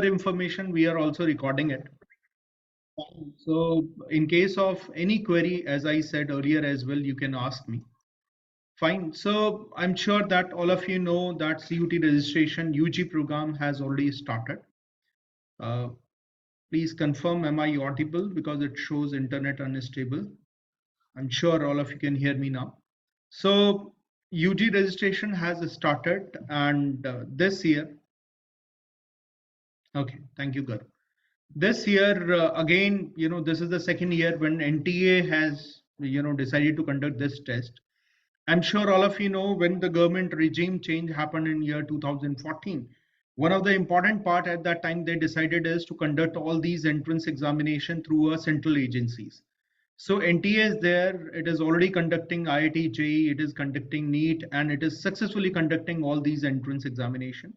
information, we are also recording it. So in case of any query, as I said earlier as well, you can ask me. Fine. So I'm sure that all of you know that CUT registration UG program has already started. Please confirm, am I audible? Because it shows internet unstable. I'm sure all of you can hear me now. So UG registration has started, and this year, okay, thank you, Gaurav. This year, again, this is the second year when NTA has, decided to conduct this test. I'm sure all of you know when the government regime change happened in year 2014. One of the important part at that time they decided is to conduct all these entrance examination through a central agencies. So NTA is there, it is already conducting IIT JEE, it is conducting NEET, and it is successfully conducting all these entrance examination.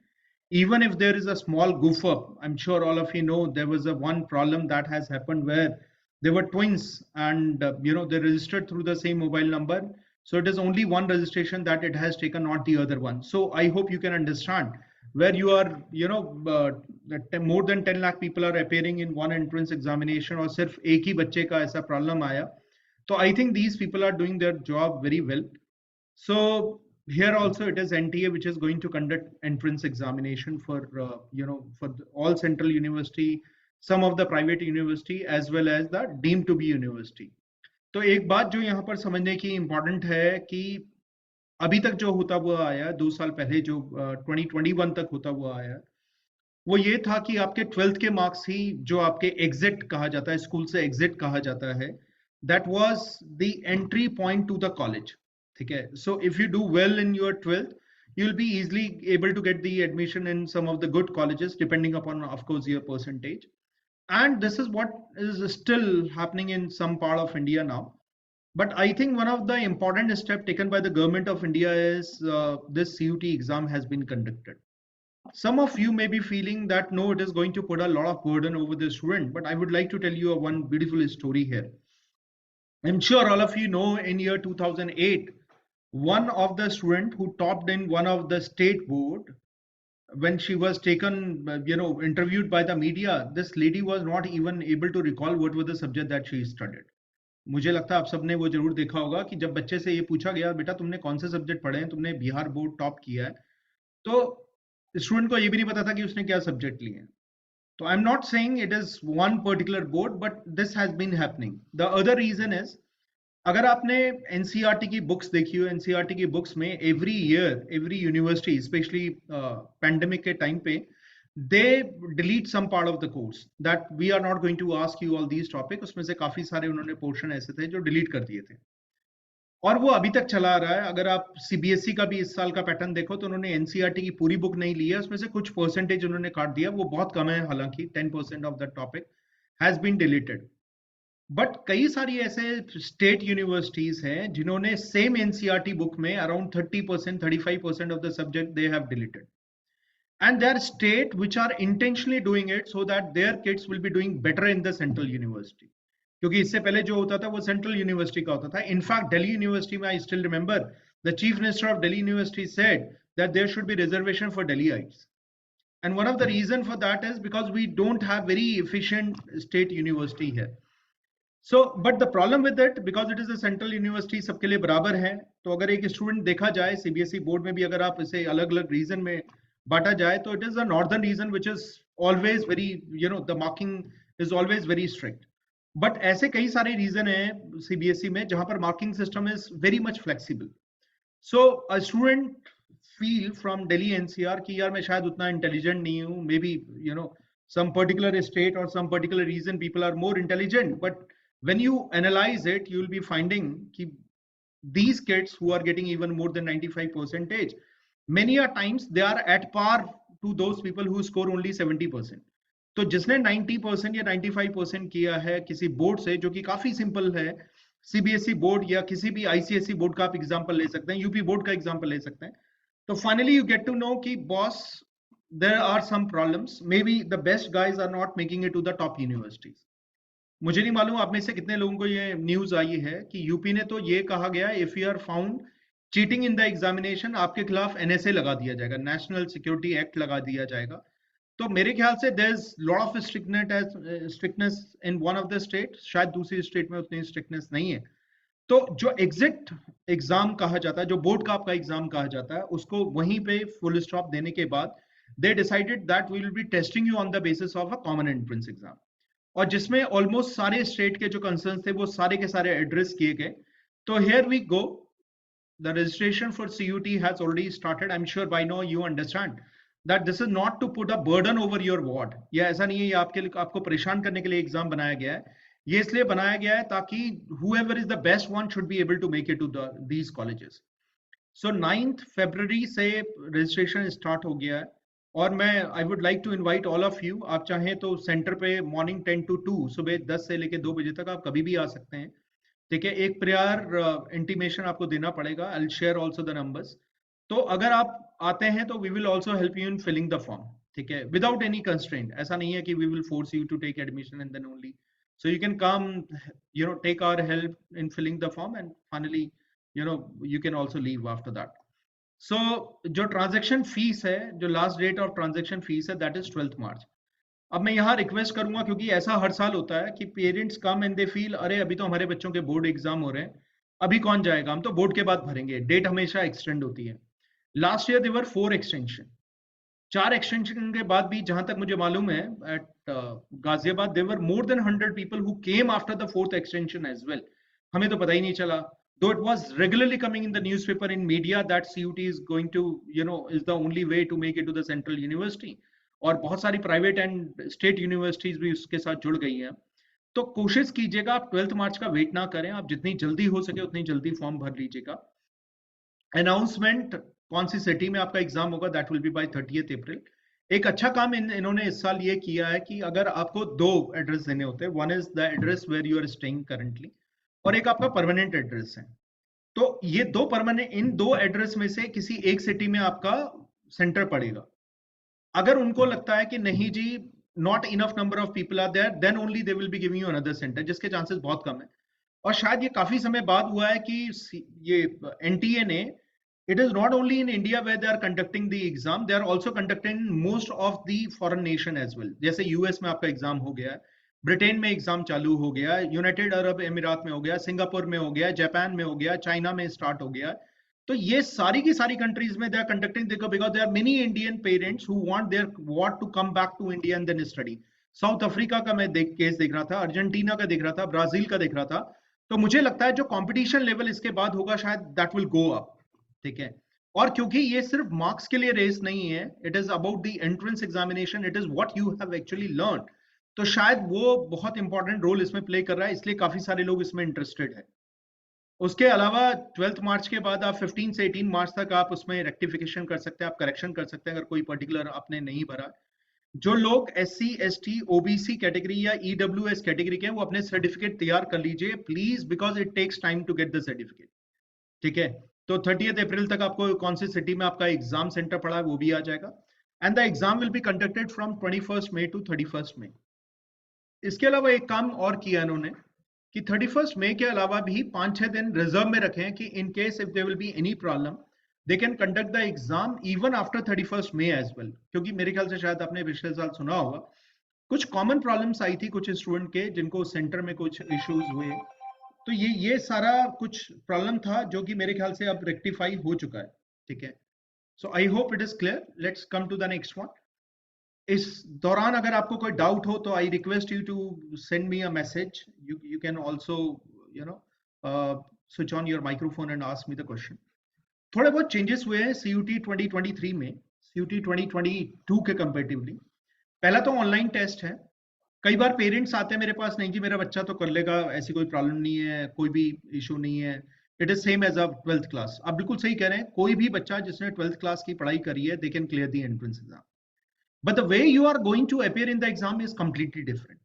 Even if there is a small goof up, I'm sure all of you know there was a one problem that has happened where they were twins and they registered through the same mobile number. So it is only one registration that it has taken, not the other one. So I hope you can understand where you are, more than 10 lakh people are appearing in one entrance examination और सिर्फ एक ही बच्चे का ऐसा problem आया. So I think these people are doing their job very well. So here also it is NTA which is going to conduct entrance examination for all central university, some of the private university as well as the deemed to be university. तो एक बात जो यहाँ पर समझने की important है कि अभी तक जो होता हुआ आया 2 साल पहले जो 2021 तक होता हुआ आया वो ये था कि आपके 12th के मार्क्स ही जो आपके एग्जिट कहा जाता है, स्कूल से एग्जिट कहा जाता है, that was the entry point two the college. ठीक है. So if you do well in your 12th you will be easily able to get the admission in some of the good colleges depending upon of course your percentage, and this is what is still happening in some part of India now. But I think one of the important steps taken by the government of India is this CUT exam has been conducted. Some of you may be feeling that no, it is going to put a lot of burden over the student, but I would like to tell you one beautiful story here. I'm sure all of you know in year 2008, one of the student who topped in one of the state board, when she was taken, interviewed by the media, this lady was not even able to recall what was the subject that she studied. मुझे लगता है आप सबने वो जरूर देखा होगा कि जब बच्चे से ये पूछा गया बेटा तुमने कौन से सब्जेक्ट पढ़े हैं, तुमने बिहार बोर्ड टॉप किया है, तो स्टूडेंट को ये भी नहीं पता था कि उसने क्या सब्जेक्ट लिए हैं. तो I am not saying it is one particular board, but this has been happening. The other reason is, अगर आपने एनसीईआरटी की बुक्स देखी हो, एनसीईआरटी की बुक्स में every year every university specially pandemic के टाइम पे they delete some part of the course that we are not going to ask you all these topics. उसमें से काफी सारे उन्होंने पोर्शन ऐसे थे जो डिलीट कर दिए थे और वो अभी तक चला आ रहा है. अगर आप सीबीएसई का भी इस साल का पैटर्न देखो तो उन्होंने एनसीईआरटी की पूरी बुक नहीं ली है, उसमें से कुछ परसेंटेज उन्होंने काट दिया, वो बहुत कम है, हालांकि 10% of the topic has been deleted. But कई सारी ऐसे स्टेट यूनिवर्सिटीज हैं जिन्होंने सेम एनसीईआरटी बुक में around 30%, 35% of the subject they have deleted. And there are states which are intentionally doing it so that their kids will be doing better in the central university. क्योंकि इससे पहले जो होता था वो central university का होता था. इनफैक्ट दिल्ली यूनिवर्सिटी में I still remember the chief minister of Delhi university said that there should be reservation for दिल्लीites. And one of the reason for that is because we don't have very efficient state university here. So but the problem with it, because it is a central university सबके लिए बराबर है, तो अगर एक student देखा जाए सीबीएसई बोर्ड में भी अगर आप इसे अलग अलग रीजन में बांटा जाए तो it is a northern region which is always very, the marking is always very strict. But ऐसे कई सारे रीजन हैं सीबीएसई में जहां पर marking system is very much flexible. So a student feel from Delhi NCR कि यार मैं शायद उतना इंटेलिजेंट नहीं हूँ, may be some particular state or some particular region people are more intelligent, but when you analyze it you will be finding कि these kids who are getting even more than 95%, many a times they are at par to those people who score only 70%. तो जिसने 90% या 95% किया है किसी board से, जो कि काफी सिंपल है, सीबीएसई बोर्ड या किसी भी आईसीएसई बोर्ड का आप एग्जांपल ले सकते हैं, यूपी बोर्ड का एग्जांपल ले सकते हैं, तो finally you get to know कि boss there are some problems, maybe the best guys are not making it to the top universities. मुझे नहीं मालूम आप में से कितने लोगों को ये न्यूज आई है कि यूपी ने तो ये कहा गया if you are found cheating in the examination आपके खिलाफ एनएसए लगा दिया जाएगा, नेशनल सिक्योरिटी एक्ट लगा दिया जाएगा. तो मेरे ख्याल से there is lot of strictness in one of the state, शायद दूसरी स्टेट में उतनी स्ट्रिक्टनेस नहीं है। तो जो एग्जिट एग्जाम कहा जाता है, जो बोर्ड का आपका एग्जाम कहा जाता है, उसको वहीं पे फुल स्टॉप देने के बाद they decided that we will be testing you on the basis of a common entrance exam, और जिसमें ऑलमोस्ट सारे स्टेट के जो कंसर्न थे वो सारे के सारे एड्रेस किए गए। तो here we go, the registration for CUT has already started. I'm sure by now you understand that this is not to put a burden over your ward. या ऐसा नहीं है ये आपको परेशान करने के लिए एग्जाम बनाया गया है, ये इसलिए बनाया गया है ताकि whoever is the best one should be able to make it to these colleges. So 9th February से registration start हो गया है, और मैं I would like to invite all of you, आप चाहें तो सेंटर पे मॉर्निंग 10 to 2, सुबह 10 से लेके 2 बजे तक आप कभी भी आ सकते हैं। ठीक है, एक प्रायर इंटीमेशन आपको देना पड़ेगा। I will share also the numbers. तो अगर आप आते हैं तो we will also help you in filling the form, ठीक है, विदाउट एनी कंस्ट्रेंट। ऐसा नहीं है कि we will force you to take admission and then only, so you can come, you know, take our help in filling the form and finally you know you can also leave after that. So जो transaction fees है, जो last date of transaction fees है, that is 12 March. अब मैं यहाँ request करूंगा, क्योंकि ऐसा हर साल होता है कि parents come and they feel अरे अभी तो हमारे बच्चों के बोर्ड एग्जाम हो रहे हैं, अभी कौन जाएगा, हम तो बोर्ड के बाद भरेंगे। डेट हमेशा एक्सटेंड होती है। Last year there were 4 extension, 4 extension के बाद भी जहां तक मुझे मालूम है at Ghaziabad there were more than 100 people who came after the 4th extension as well. हमें तो पता ही नहीं चला, though it was regularly coming in the newspaper in media that CUT is going to, you know, is the only way to make it to the central university, और बहुत सारी private and state universities भी उसके साथ जुड़ गई हैं। तो कोशिश कीजिएगा आप 12 मार्च का वेट ना करें, आप जितनी जल्दी हो सके उतनी जल्दी फॉर्म भर लीजिएगा। अनाउंसमेंट कौन सी सिटी में आपका एग्जाम होगा that will be by 30th April. एक अच्छा काम इन्होंने इस साल ये किया है कि अगर आपको 2 एड्रेस देने होते हैं, one is the address where you are staying currently और एक आपका परमानेंट एड्रेस है। तो ये 2 परमानेंट, इन 2 एड्रेस में से किसी एक सिटी में आपका सेंटर पड़ेगा। अगर उनको लगता है कि नहीं जी not enough number of people are there, then only they will be giving you another centre, जिसके चांसेस बहुत कम है। और शायद ये काफी समय बाद हुआ है कि ये एनटीए ने, it is not only in India where they are conducting the exam, they are also conducting most of the foreign nation as well. जैसे यूएस में आपका एग्जाम हो गया है, ब्रिटेन में एग्जाम चालू हो गया, यूनाइटेड अरब अमीरात में हो गया, सिंगापुर में हो गया, जापान में हो गया, चाइना में स्टार्ट हो गया। तो ये सारी की सारी कंट्रीज में दे आर कंडक्टिंग, देखो, because there are many Indian parents who want to come back to India and then study. South Africa का मैं केस देख रहा था, अर्जेंटीना का देख रहा था, ब्राजील का देख रहा था। तो मुझे लगता है जो कंपटीशन लेवल इसके बाद होगा शायद दैट विल गो अप, ठीक है। और क्योंकि ये सिर्फ मार्क्स के लिए रेस नहीं है, it is about the entrance examination, it is what you have actually learn. तो शायद वो बहुत इंपॉर्टेंट रोल इसमें प्ले कर रहा है, इसलिए काफी सारे लोग इसमें इंटरेस्टेड है। उसके अलावा 12th मार्च के बाद आप 15 से 18 मार्च तक आप उसमें रेक्टिफिकेशन कर सकते हैं, आप करेक्शन कर सकते हैं अगर कोई पर्टिकुलर आपने नहीं भरा। जो लोग SC ST OBC कैटेगरी या EWS कैटेगरी के हैं वो अपने सर्टिफिकेट तैयार कर लीजिए please, because it takes time to get the certificate, ठीक है। तो 30th अप्रैल तक आपको कौन सी सिटी में आपका एग्जाम सेंटर पड़ा है वो भी आ जाएगा, and the exam will be conducted from 21st May to 31st May. इसके अलावा एक काम और किया इन्होंने कि 31st मई के अलावा भी 5-6 दिन रिजर्व में रखें कि in case if there will be any problem they can conduct the exam even after 31st May as well. क्योंकि मेरे ख्याल से शायद आपने पिछले साल सुना होगा कुछ कॉमन प्रॉब्लम्स आई थी कुछ स्टूडेंट के जिनको सेंटर में कुछ इश्यूज हुए। तो ये सारा कुछ प्रॉब्लम था जो कि मेरे ख्याल से अब रेक्टिफाई हो चुका है, ठीक है। So I hope it is clear. Let's come to the next one. इस दौरान अगर आपको कोई डाउट हो तो I request you to send me a message. You can also you know switch on your microphone and ask me the question. थोड़े बहुत changes हुए हैं CUT 2023 में CUT 2022 के कंपैरेटिवली। पहला तो ऑनलाइन टेस्ट है। कई बार पेरेंट्स आते हैं मेरे पास, नहीं जी मेरा बच्चा तो कर लेगा, ऐसी कोई प्रॉब्लम नहीं है, कोई भी इशू नहीं है, it is same as a 12th class. आप बिल्कुल सही कह रहे हैं, कोई भी बच्चा जिसने 12th क्लास की पढ़ाई करी है they can clear the entrance exam, but the way you are going to appear in the exam is completely different,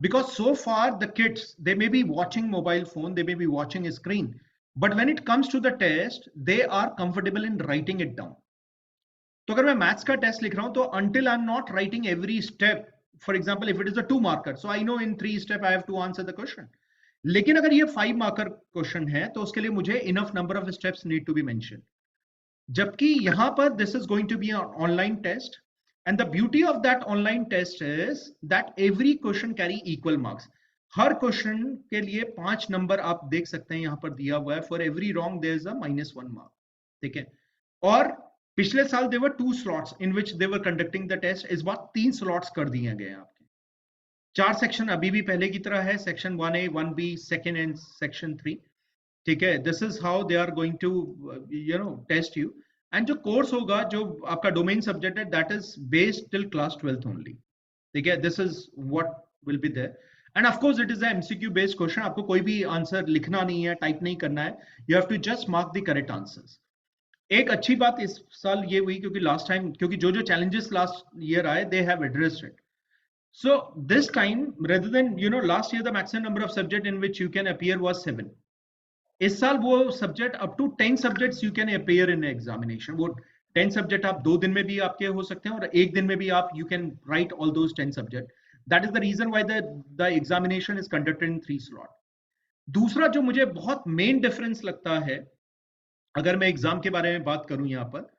because so far the kids, they may be watching mobile phone, they may be watching a screen, but when it comes to the test they are comfortable in writing it down. तो अगर मैं maths का test लिख रहा हूं तो until I'm not writing every step, for example if it is a 2 marker, so I know in 3 step I have to answer the question. लेकिन अगर ये 5 marker क्वेश्चन है तो उसके लिए मुझे enough number of steps need to be mentioned, जबकि यहां पर this is going to be an online test And the beauty of that online test is that every question carry equal marks. Her question के लिए 5 number आप देख सकते हैं यहां पर दिया हुआ है. For every wrong there is a -1 mark. ठीक है. और पिछले साल there were 2 slots in which they were conducting the test. इस बार 3 स्लॉट्स कर दिए गए आपके. 4 सेक्शन अभी भी पहले की तरह है. Section 1A, 1B, second and section 3. ठीक है. This is how they are going to test you. And जो कोर्स होगा, जो आपका डोमेन सब्जेक्ट है, that is based till class 12th only. ठीक है. This is what will be there. And of course it is a MCQ based question. आपको कोई भी आंसर लिखना नहीं है, टाइप नहीं करना है. You have to just mark the correct answers. एक अच्छी बात इस साल ये हुई, क्योंकि लास्ट टाइम, क्योंकि जो जो चैलेंजेस लास्ट ईयर आए, they have addressed it. So this time, rather than last year the maximum number of subject in which you can appear was 7. इस साल वो subject up to 10 subjects you can appear in examination. वो 10 subject आप 2 दिन में भी आपके हो सकते हैं और 1 दिन में भी आप you can write all those 10 subject. That is the reason why the examination is conducted in 3 slot. दूसरा जो मुझे बहुत मेन डिफरेंस लगता है, अगर मैं एग्जाम के बारे में बात करूं यहाँ पर,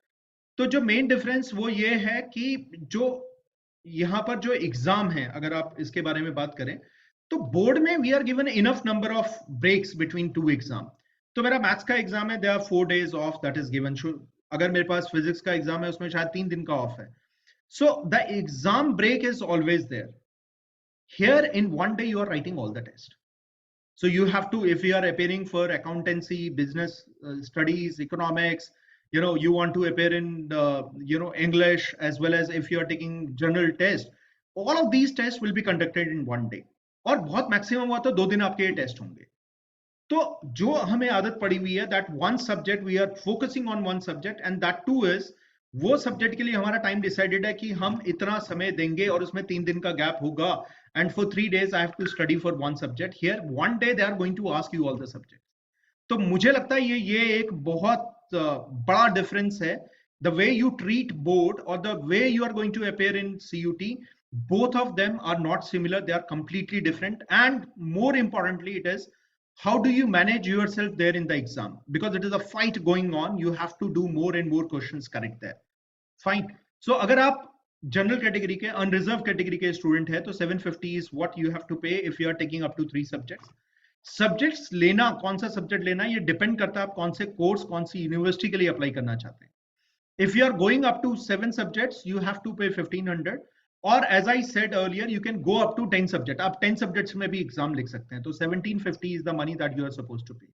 तो जो मेन डिफरेंस वो ये है कि जो यहाँ पर जो एग्जाम है, अगर आप इसके बारे में बात करें, तो बोर्ड में we are given enough number of breaks between 2 exam. तो मेरा मैथ्स का एग्जाम है, there are 4 days off that is given. अगर मेरे पास फिजिक्स का एग्जाम है, उसमें शायद 3 दिन का ऑफ है. So the exam break is always there. Here in one day you are writing all the test. So you have to, if you are appearing for accountancy, business studies, economics, you want to appear in English, as well as if you are taking general test, all of these tests will be conducted in one day. और बहुत maximum हुआ तो 2 दिन आपके ये test होंगे. तो जो हमें आदत पड़ी हुई है, that one subject we are focusing on one subject, and that too is, वो सब्जेक्ट के लिए हमारा टाइम डिसाइडेड है कि हम इतना समय देंगे और उसमें 3 दिन का गैप होगा. And for 3 days I have to study for one subject. Here one day they are going to ask you all the subjects. तो मुझे लगता है ये एक बहुत बड़ा डिफरेंस है. The way you treat board or the way you are going to appear in CUT, both of them are not similar. They are completely different. And more importantly, it is how do you manage yourself there in the exam, because it is a fight going on. You have to do more and more questions correct there. Fine. So अगर आप general category के, unreserve category के student है, तो 750 is what you have to pay if you are taking up to 3 subjects. Subjects लेना, कौन सा subject लेना, ये डिपेंड करता है आप कौन से कोर्स, कौन सी यूनिवर्सिटी के लिए अप्लाई करना चाहते हैं. If you are going up to 7 subjects, you have to pay 1500. और as I said earlier, you can go up to 10 subject. आप 10 सब्जेक्ट्स में भी एग्जाम लिख सकते हैं. तो 1750 is the money that you are suppose to pay.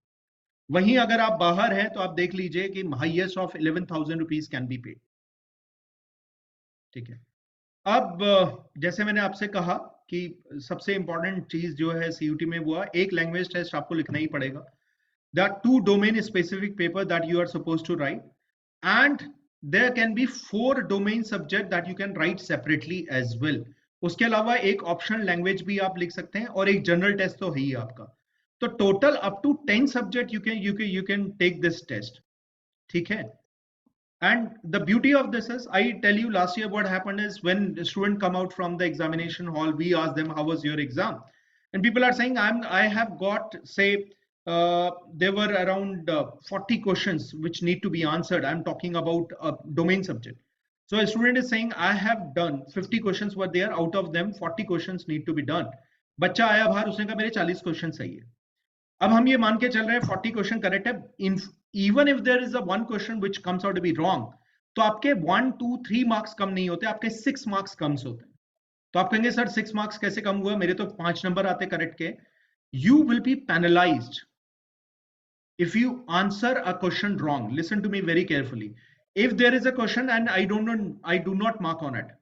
वहीं अगर आप बाहर हैं तो आप देख लीजिए कि highest of 11,000 rupees can be paid. ठीक है. अब जैसे मैंने आपसे कहा कि सबसे इंपॉर्टेंट चीज जो है सीयूटी में, वो एक लैंग्वेज टेस्ट आपको लिखना ही पड़ेगा. There are 2 domain specific paper that you are suppose to write, and there can be 4 domain subject that you can write separately as well. उसके अलावा एक ऑप्शनल लैंग्वेज भी आप लिख सकते हैं और एक जनरल टेस्ट तो है ही आपका. तो total up to 10 subject you can take this test. ठीक है. And the beauty of this is, I tell you, last year what happened is, when the student come out from the examination hall, we ask them, how was your exam? And people are saying, I have got, say, there were around 40 questions which need to be answered. I'm talking about a domain subject. So a student is saying, I have done 50 questions were there, out of them 40 questions need to be done. बच्चा आया बाहर, उसने कहा मेरे 40 question सही है. अब हम ये मान के चल रहे हैं 40 क्वेश्चन करेक्ट है. Even if there is a one question which comes out to be wrong, तो आपके 1, 2, 3 मार्क्स कम नहीं होते, आपके 6 मार्क्स कम होते हैं. तो आप कहेंगे सर 6 मार्क्स कैसे कम हुआ, मेरे तो 5 नंबर आते करेक्ट के. You will B penalised if you answer a question wrong. Listen to me very carefully. If there is a question and I do not mark on it,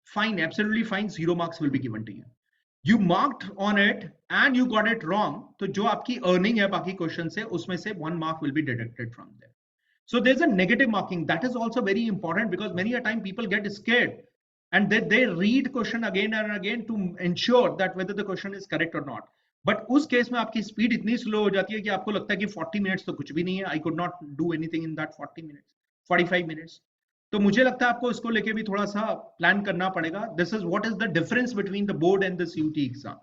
fine, absolutely fine, 0 marks will be given to you. You marked on it and you got it wrong, तो जो आपकी earning है बाकी question से, उसमें से 1 mark will be deducted from there. So there's a negative marking. That is also very important, because many a time people get scared and they read question again and again to ensure that whether the question is correct or not. But उस case में आपकी speed इतनी slow हो जाती है कि आपको लगता है कि 40 मिनट्स तो कुछ भी नहीं है. I could not do anything in that 40 minutes, 45 minutes. तो मुझे लगता है आपको इसको लेके भी थोड़ा सा प्लान करना पड़ेगा. This is what is the difference between the board and the CUET exam.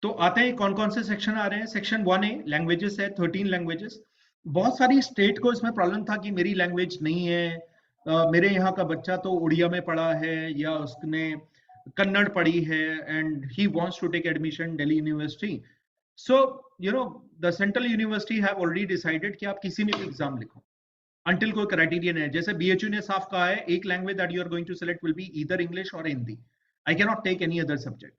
तो आते हैं कौन कौन से सेक्शन आ रहे हैं. सेक्शन 1A लैंग्वेजेस है, 13 लैंग्वेजेस. बहुत सारी स्टेट को इसमें प्रॉब्लम था कि मेरी लैंग्वेज नहीं है, मेरे यहाँ का बच्चा तो उड़िया में पढ़ा है या उसने कन्नड़ पढ़ी है and he wants to take admission Delhi university. So the central university have already decided कि आप किसी में भी एग्जाम लिखो अंटिल कोई क्राइटेरियन है. जैसे बीएचयू ने साफ कहा है, एक language that you are going to select will be either English और Hindi. I can not take any other subject.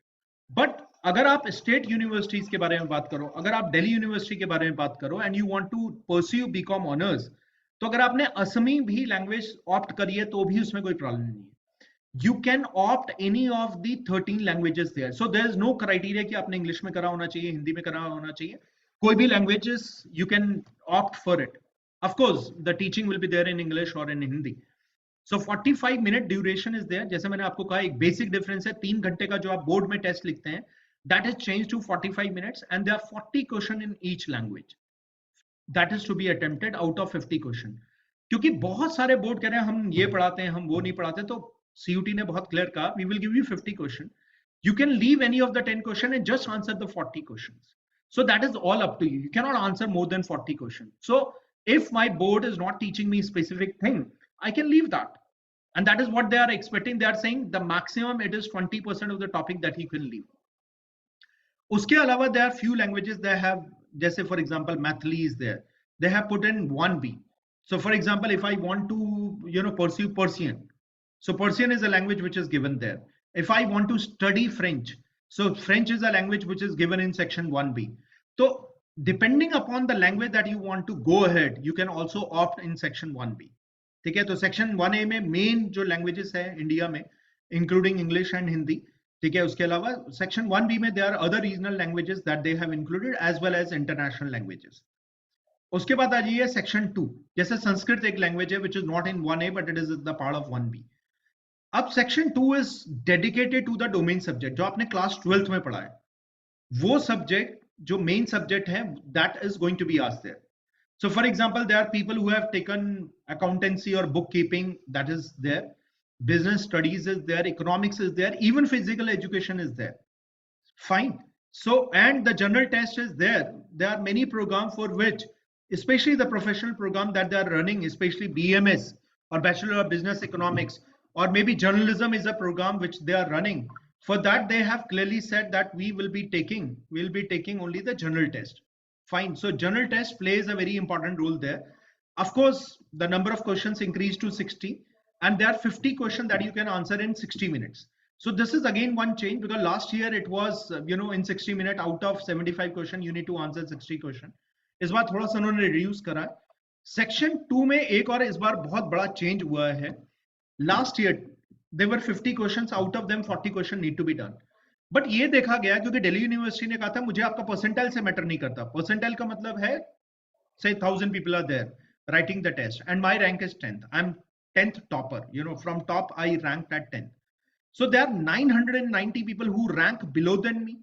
But अगर आप स्टेट यूनिवर्सिटीज के बारे में बात करो, अगर आप दिल्ली यूनिवर्सिटी के बारे में बात करो and you want to pursue BCom honours, तो अगर आपने असमी भी लैंग्वेज ऑप्ट करी है तो भी उसमें कोई प्रॉब्लम नहीं है. You can opt any of the 13 languages there. So there is no criteria कि आपने इंग्लिश में करा होना चाहिए, हिंदी में करा होना चाहिए. कोई भी languages you can opt for it. Of course, the teaching will be there in English or in Hindi. So 45-minute duration is there. जैसे मैंने आपको कहा, एक basic difference है. 3 घंटे का जो आप बोर्ड में टेस्ट लिखते हैं, that is changed to 45 minutes and there are 40 question in each language. That is to be attempted out of 50 question. क्योंकि बहुत सारे बोर्ड कह रहे हैं हम ये पढ़ाते हैं, हम वो नहीं पढ़ाते, तो CUT ने बहुत क्लियर कहा, we will give you 50 question. You can leave any of the 10 question and just answer the 40 questions. So that is all up to you. You cannot answer more than 40 questions. So if my board is not teaching me specific thing, I can leave that. And that is what they are expecting. They are saying the maximum it is 20% of the topic that you can leave. उसके अलावा there are few languages they have, जैसे for example Mathli is there. They have put in 1B. So for example, if I want to pursue Persian, so Persian is a language which is given there. If I want to study French, so French is a language which is given in section 1B. So depending upon the language that you want to go ahead, you can also opt in section 1B. ठीक है, तो section 1A में main जो languages है India में, including English and Hindi. ठीक है, उसके अलावा section 1B में there are other regional languages that they have included as well as international languages. उसके बाद आ जाइए सेक्शन 2. जैसे संस्कृत एक लैंग्वेज है which is not in 1A but it is the part of 1B. अब section 2 is dedicated to the domain subject, जो आपने class 12th में पढ़ा है. वो सब्जेक्ट जो मेन सब्जेक्ट है, that is going to be asked there. So for example, there are people who have taken accountancy or bookkeeping, that is there. Business studies is there, economics is there, even physical education is there. Fine. So and the general test is there. There are many programs for which, especially the professional program that they are running, especially BMS or Bachelor of Business Economics, or maybe journalism is a program which they are running. For that, they have clearly said that we will be taking only the general test. Fine. So general test plays a very important role there. Of course, the number of questions increased to 60, and there are 50 questions that you can answer in 60 minutes. So this is again one change, because last year it was, in 60 minutes out of 75 question, you need to answer 60 question. इस बार थोड़ा सा उन्होंने reduce करा है. Section 2 में एक और इस बार बहुत बड़ा चेंज हुआ है. Last year there were 50 questions, out of them 40 question need to be done. But ये देखा गया, क्योंकि दिल्ली यूनिवर्सिटी ने कहा था मुझे आपका परसेंटाइल से मैटर नहीं करता. परसेंटाइल का मतलब है, say 1000 people are there writing the test and my rank is 10th. I'm 10th topper. From top I ranked at 10th. So there are 990 people who rank below than me.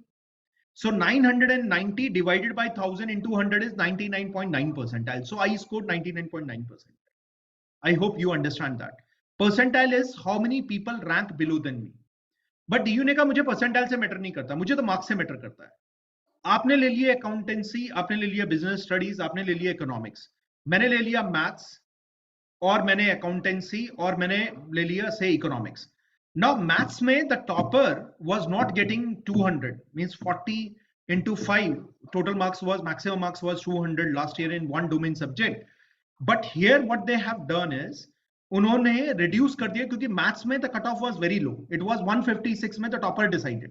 So 990 divided by 1000 into 100 is 99.9 percentile. So I scored 99.9%. I hope you understand that. Percentile is how many people rank below than me. But DU ने कहा मुझे percentile से matter नहीं करता, मुझे तो marks से matter करता है. आपने ले लिया अकाउंटेंसी, आपने ले लिया बिजनेस स्टडीज, आपने ले लिया इकोनॉमिक्स, मैंने ले लिया मैथ्स, और मैंने अकाउंटेंसी, और मैंने ले लिया से इकोनॉमिक्स. Now maths में the topper was not getting 200, means 40 into 5 total marks was, maximum marks was 200 last year in one domain subject. But here what they have done is उन्होंने reduce कर दिया, क्योंकि maths में the cutoff was very low. It was 156 में the topper decided.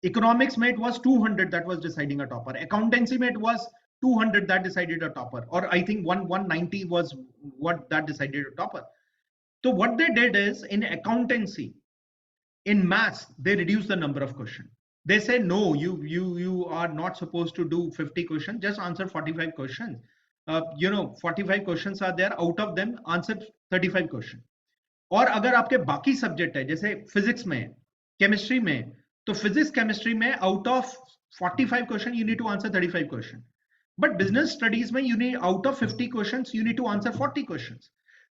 Economics में it was 200 that was deciding a topper. Accountancy में it was 200 that decided a topper, or I think 190 was what that decided a topper. So what they did is, in accountancy, in maths, they reduce the number of questions. They say no, you are not supposed to do 50 questions, just answer 45 questions. 45 questions are there, out of them answer 35 questions. और अगर आपके बाकी subject है, जैसे physics में, chemistry में, तो physics chemistry में out of 45 question you need to answer 35 question. But business studies में you need, out of 50 questions you need to answer 40 questions.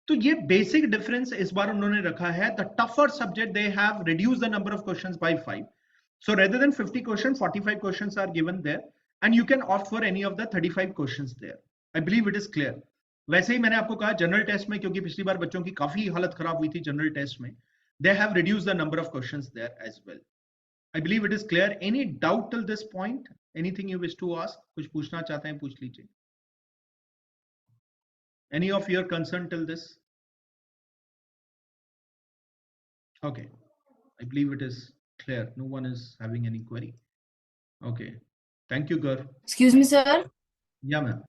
तो ये बेसिक डिफरेंस इस बार उन्होंने रखा है. The tougher subject they have reduce the number of questions by 5. So rather than 50 question, 45 questions are given there, and you can opt for any of the 35 questions there. I believe it is clear. वैसे ही मैंने आपको कहा general test में, क्योंकि पिछली बार बच्चों की काफी हालत खराब हुई थी जनरल टेस्ट में, they have reduce the number of questions there as well. I believe it is clear. Any doubt till this point? Anything you wish to ask? कुछ पूछना चाहते हैं पूछ लीजिए. Any of your concern till this? Okay, I believe it is clear. No one is having any query. Okay, thank you, Gar. Excuse me sir. Yeah, ma'am.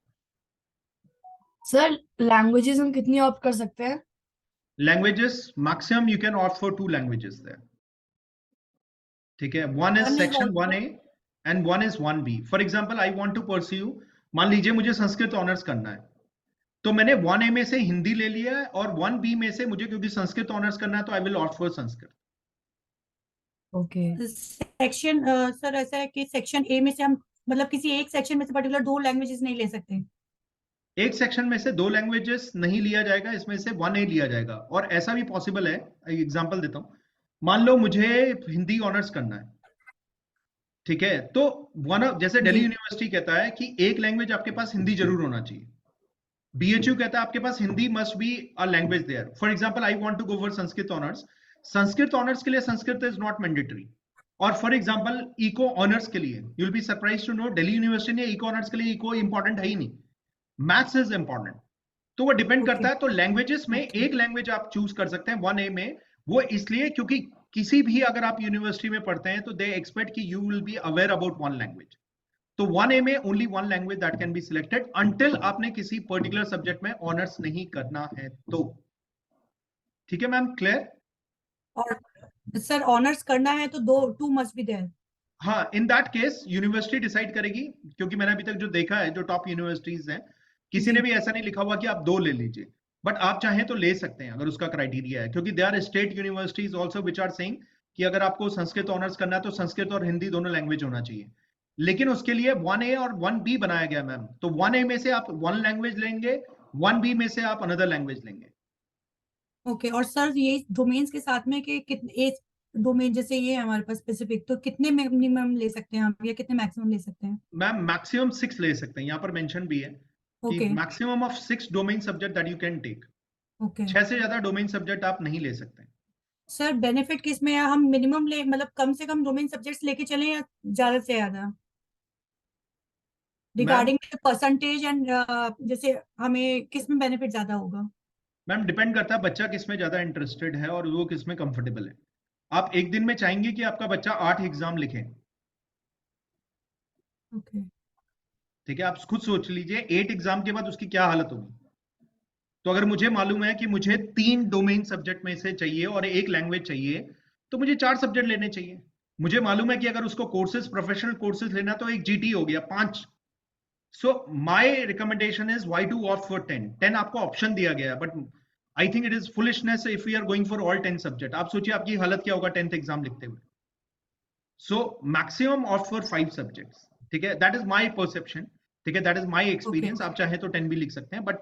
Sir languages हम कितनी opt कर सकते हैं? Languages, maximum you can opt for 2 languages there. ठीक है, one is section 1A and one is 1B. For example, I want to pursue, मान लीजिए मुझे संस्कृत ऑनर्स करना है, तो मैंने 1A में से हिंदी ले लिया है और 1B में से मुझे क्योंकि संस्कृत ऑनर्स करना है तो I will opt for Sanskrit. Okay. Section sir ऐसा है कि सेक्शन ए में से हम मतलब किसी एक सेक्शन में से पर्टिकुलर 2 लैंग्वेजेस नहीं ले सकते. एक सेक्शन में से 2 लैंग्वेजेस नहीं लिया जाएगा, इसमें से 1A लिया जाएगा. और ऐसा भी पॉसिबल है, एग्जांपल देता हूं, मान लो मुझे हिंदी ऑनर्स करना है, ठीक है, तो जैसे दिल्ली यूनिवर्सिटी कहता है कि एक लैंग्वेज आपके पास हिंदी जरूर होना चाहिए. BHU कहता है आपके पास Hindi must be a language there. For example I want to go for Sanskrit honours. Sanskrit honours के लिए संस्कृत इज नॉट मैंडेटरी. और फॉर एग्जांपल इको ऑनर्स के लिए you will be surprised to know Delhi university ने इको ऑनर्स के लिए इको इंपॉर्टेंट है ही नहीं, मैथ्स इज इंपॉर्टेंट. तो वो डिपेंड करता है. तो लैंग्वेजेस में एक लैंग्वेज आप चूज कर सकते हैं 1A में. वो इसलिए क्योंकि किसी भी अगर आप यूनिवर्सिटी में पढ़ते हैं तो दे एक्सपेक्ट कि you will be aware about one language. तो 1A में only one language that can be selected until आपने किसी पर्टिकुलर सब्जेक्ट में ऑनर्स नहीं करना है तो. ठीक है मैम, क्लियर? और सर ऑनर्स करना है तो 2 मस्ट बी देयर. हाँ, in that case university decide करेगी, क्योंकि मैंने अभी तक जो देखा है जो टॉप यूनिवर्सिटीज हैं, किसी ने भी ऐसा नहीं लिखा हुआ कि आप 2 ले लीजिए, बट आप चाहें तो ले सकते हैं अगर उसका क्राइटेरिया है. क्योंकि they are state universities also which are saying कि अगर आपको संस्कृत ऑनर्स करना है तो संस्कृत और हिंदी दोनों लैंग्वेज होना चाहिए. लेकिन उसके लिए 1A और 1B बनाया गया मैम. तो 1A में से आप वन लैंग्वेज लेंगे, 1B में से आप अनदर लैंग्वेज लेंगे. ओके. और सर ये डोमेन्स के साथ में कि कितने एक डोमेन जैसे ये है हमारे पास स्पेसिफिक, तो कितने मिनिमम ले सकते हैं हम या कितने मैक्सिमम ले सकते हैं? मैम मैक्सिमम 6 ले सकते हैं. यहाँ पर मेंशन भी है कि maximum of 6 domain subject that you can take. Okay. 6 से ज्यादा डोमेन सब्जेक्ट आप नहीं ले सकते. सर बेनिफिट किस में है? हम मिनिमम ले मतलब कम से कम डोमेन सब्जेक्ट्स लेके चलें या ज्यादा से ज्यादा रिगार्डिंग परसेंटेज एंड जैसे हमें किस में बेनिफिट ज्यादा होगा? मैम डिपेंड करता है बच्चा किस में ज्यादा इंटरेस्टेड है और वो किस में कंफर्टेबल है. आप एक दिन में चाहेंगे कि आपका बच्चा 8 एग्जाम लिखे, ओके. ठीक है, आप खुद सोच लीजिए 8 एग्जाम के बाद उसकी क्या हालत होगी. तो अगर मुझे मालूम है कि मुझे 3 डोमेन सब्जेक्ट में से चाहिए और एक लैंग्वेज चाहिए, तो मुझे 4 सब्जेक्ट लेने चाहिए. मुझे मालूम है कि अगर उसको कोर्सेज प्रोफेशनल कोर्सेज लेना तो एक GT हो गया 5. So my recommendation is why to opt for 10 आपको ऑप्शन दिया गया है, but I think it is foolishness if we are going for all 10 subject. आप सोचिए आपकी हालत क्या होगा 10th एग्जाम लिखते हुए. So maximum opt for 5 subjects. ठीक है, दैट इज माय परसेप्शन. ठीक है, दैट इज माय एक्सपीरियंस. आप चाहे तो 10 भी लिख सकते हैं, but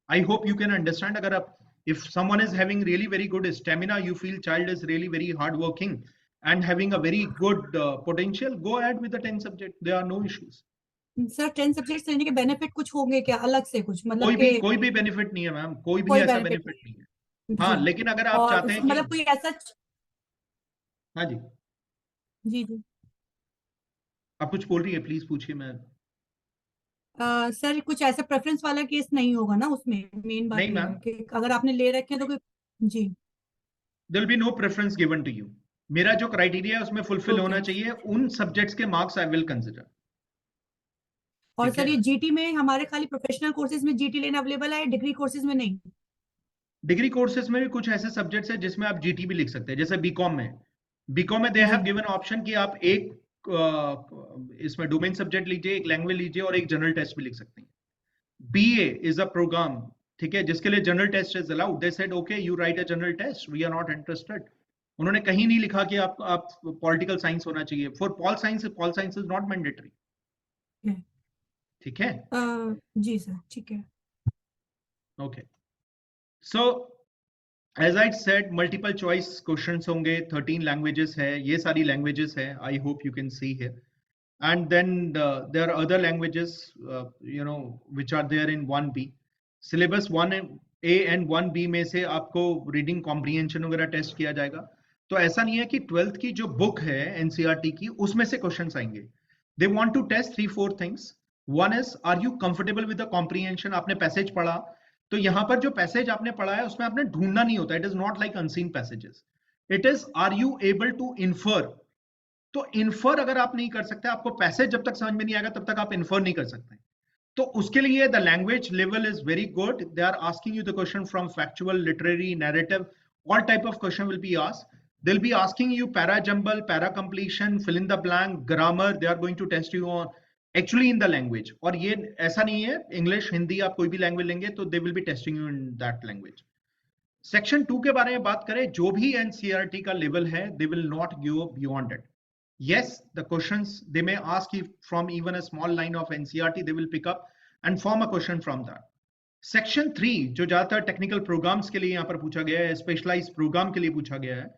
I hope you can understand. अगर आप if someone is having really very good stamina, you feel child is really very hard working and having a very good potential, go ahead with the 10 subject. There are no issues. Sir 10 subjects लेने के benefit कुछ होंगे क्या अलग से कुछ मतलब कोई भी बेनिफिट नहीं है मैम, कोई भी कोई ऐसा benefit बेनिफिट नहीं है. हाँ, लेकिन अगर आप और चाहते हैं मतलब कि कोई ऐसा हाँ जी, जी जी आप कुछ बोल रही है, प्लीज पूछिए. मैं सर कुछ ऐसा प्रेफरेंस वाला केस नहीं होगा ना उसमें? मेन बात नहीं ये मैम, है कि अगर आपने ले रखे हैं तो कोई जी there will be no preference given to you. मेरा जो क्राइटेरिया है उसमें फुलफिल होना चाहिए. उन सब्जेक्ट्स के मार्क्स आई विल कंसिडर. और सर ये GT में हमारे खाली प्रोफेशनल कोर्सेज में GT लेना अवेलेबल है, डिग्री कोर्सेज में नहीं? डिग्री कोर्सेज में भी कुछ ऐसे सब्जेक्ट्स हैं जिसमें आप GT भी लिख सकते हैं. जैसे बीकॉम में दे हैव गिवन ऑप्शन कि आप एक इसमें डोमेन सब्जेक्ट लीजिए, एक लैंग्वेज लीजिए और एक जनरल टेस्ट भी लिख सकते हैं. BA इज अ प्रोग्राम, ठीक है, जिसके लिए general test is allowed. They said okay you write a general test, we are not interested. उन्होंने कहीं नहीं लिखा कि आप पॉलिटिकल साइंस होना चाहिए. For pol science is not mandatory. ठीक है, जी सर ठीक है. Okay. So as I said multiple choice questions होंगे. 13 लैंग्वेजेस है, ये सारी लैंग्वेजेस है. I hope you can see here. And then there are other languages which are there in 1B. Syllabus 1A and 1B में से आपको reading comprehension वगैरह test किया जाएगा। तो ऐसा नहीं है कि 12th की जो बुक है एनसीईआरटी की उसमें से क्वेश्चंस आएंगे। They want to test 3-4 things. One is, are you comfortable with the comprehension? आपने पैसेज पढ़ा, तो यहां पर जो पैसेज आपने पढ़ा है उसमें आपने ढूंढना नहीं होता। It is not like unseen passages. It is, are you able to infer? तो इन्फर अगर आप नहीं कर सकते, आपको पैसेज जब तक समझ में नहीं आएगा तब तक आप इन्फर नहीं कर सकते। तो उसके लिए the language level is very good. They are asking you the question from factual, literary, narrative, all type of question will be asked. They'll be asking you para jumble, para completion, fill in the blank, grammar. They are going to test you on actually in the language. और ये ऐसा नहीं है English Hindi आप कोई भी language लेंगे तो they will be testing you in that language. Section 2 के बारे में बात करें, जो भी एनसीईआरटी का लेवल है they will not go beyond it. Yes, the questions they may ask you from even a small line of NCERT, they will pick up and form a question from that. Section 3 जो ज्यादातर technical programmes के लिए यहाँ पर पूछा गया है, specialised programme के लिए पूछा गया है,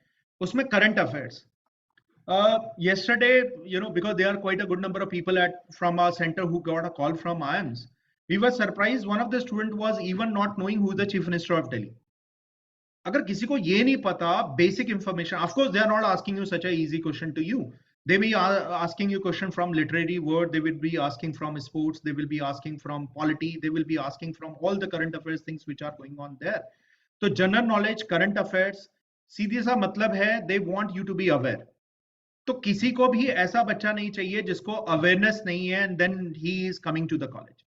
उसमें current affairs. Yesterday, because there are quite a good number of people from our center who got a call from IIMS, we were surprised. One of the student was even not knowing who the Chief Minister of Delhi. अगर किसी को ये नहीं पता basic information, of course they are not asking you such a easy question to you. They will be asking you question from literary word, they will be asking from sports, they will be asking from polity, they will be asking from all the current affairs things which are going on there. तो general knowledge, current affairs, सीधे सा मतलब है they want you to be aware. तो किसी को भी ऐसा बच्चा नहीं चाहिए जिसको अवेयरनेस नहीं है and then he is coming to the college.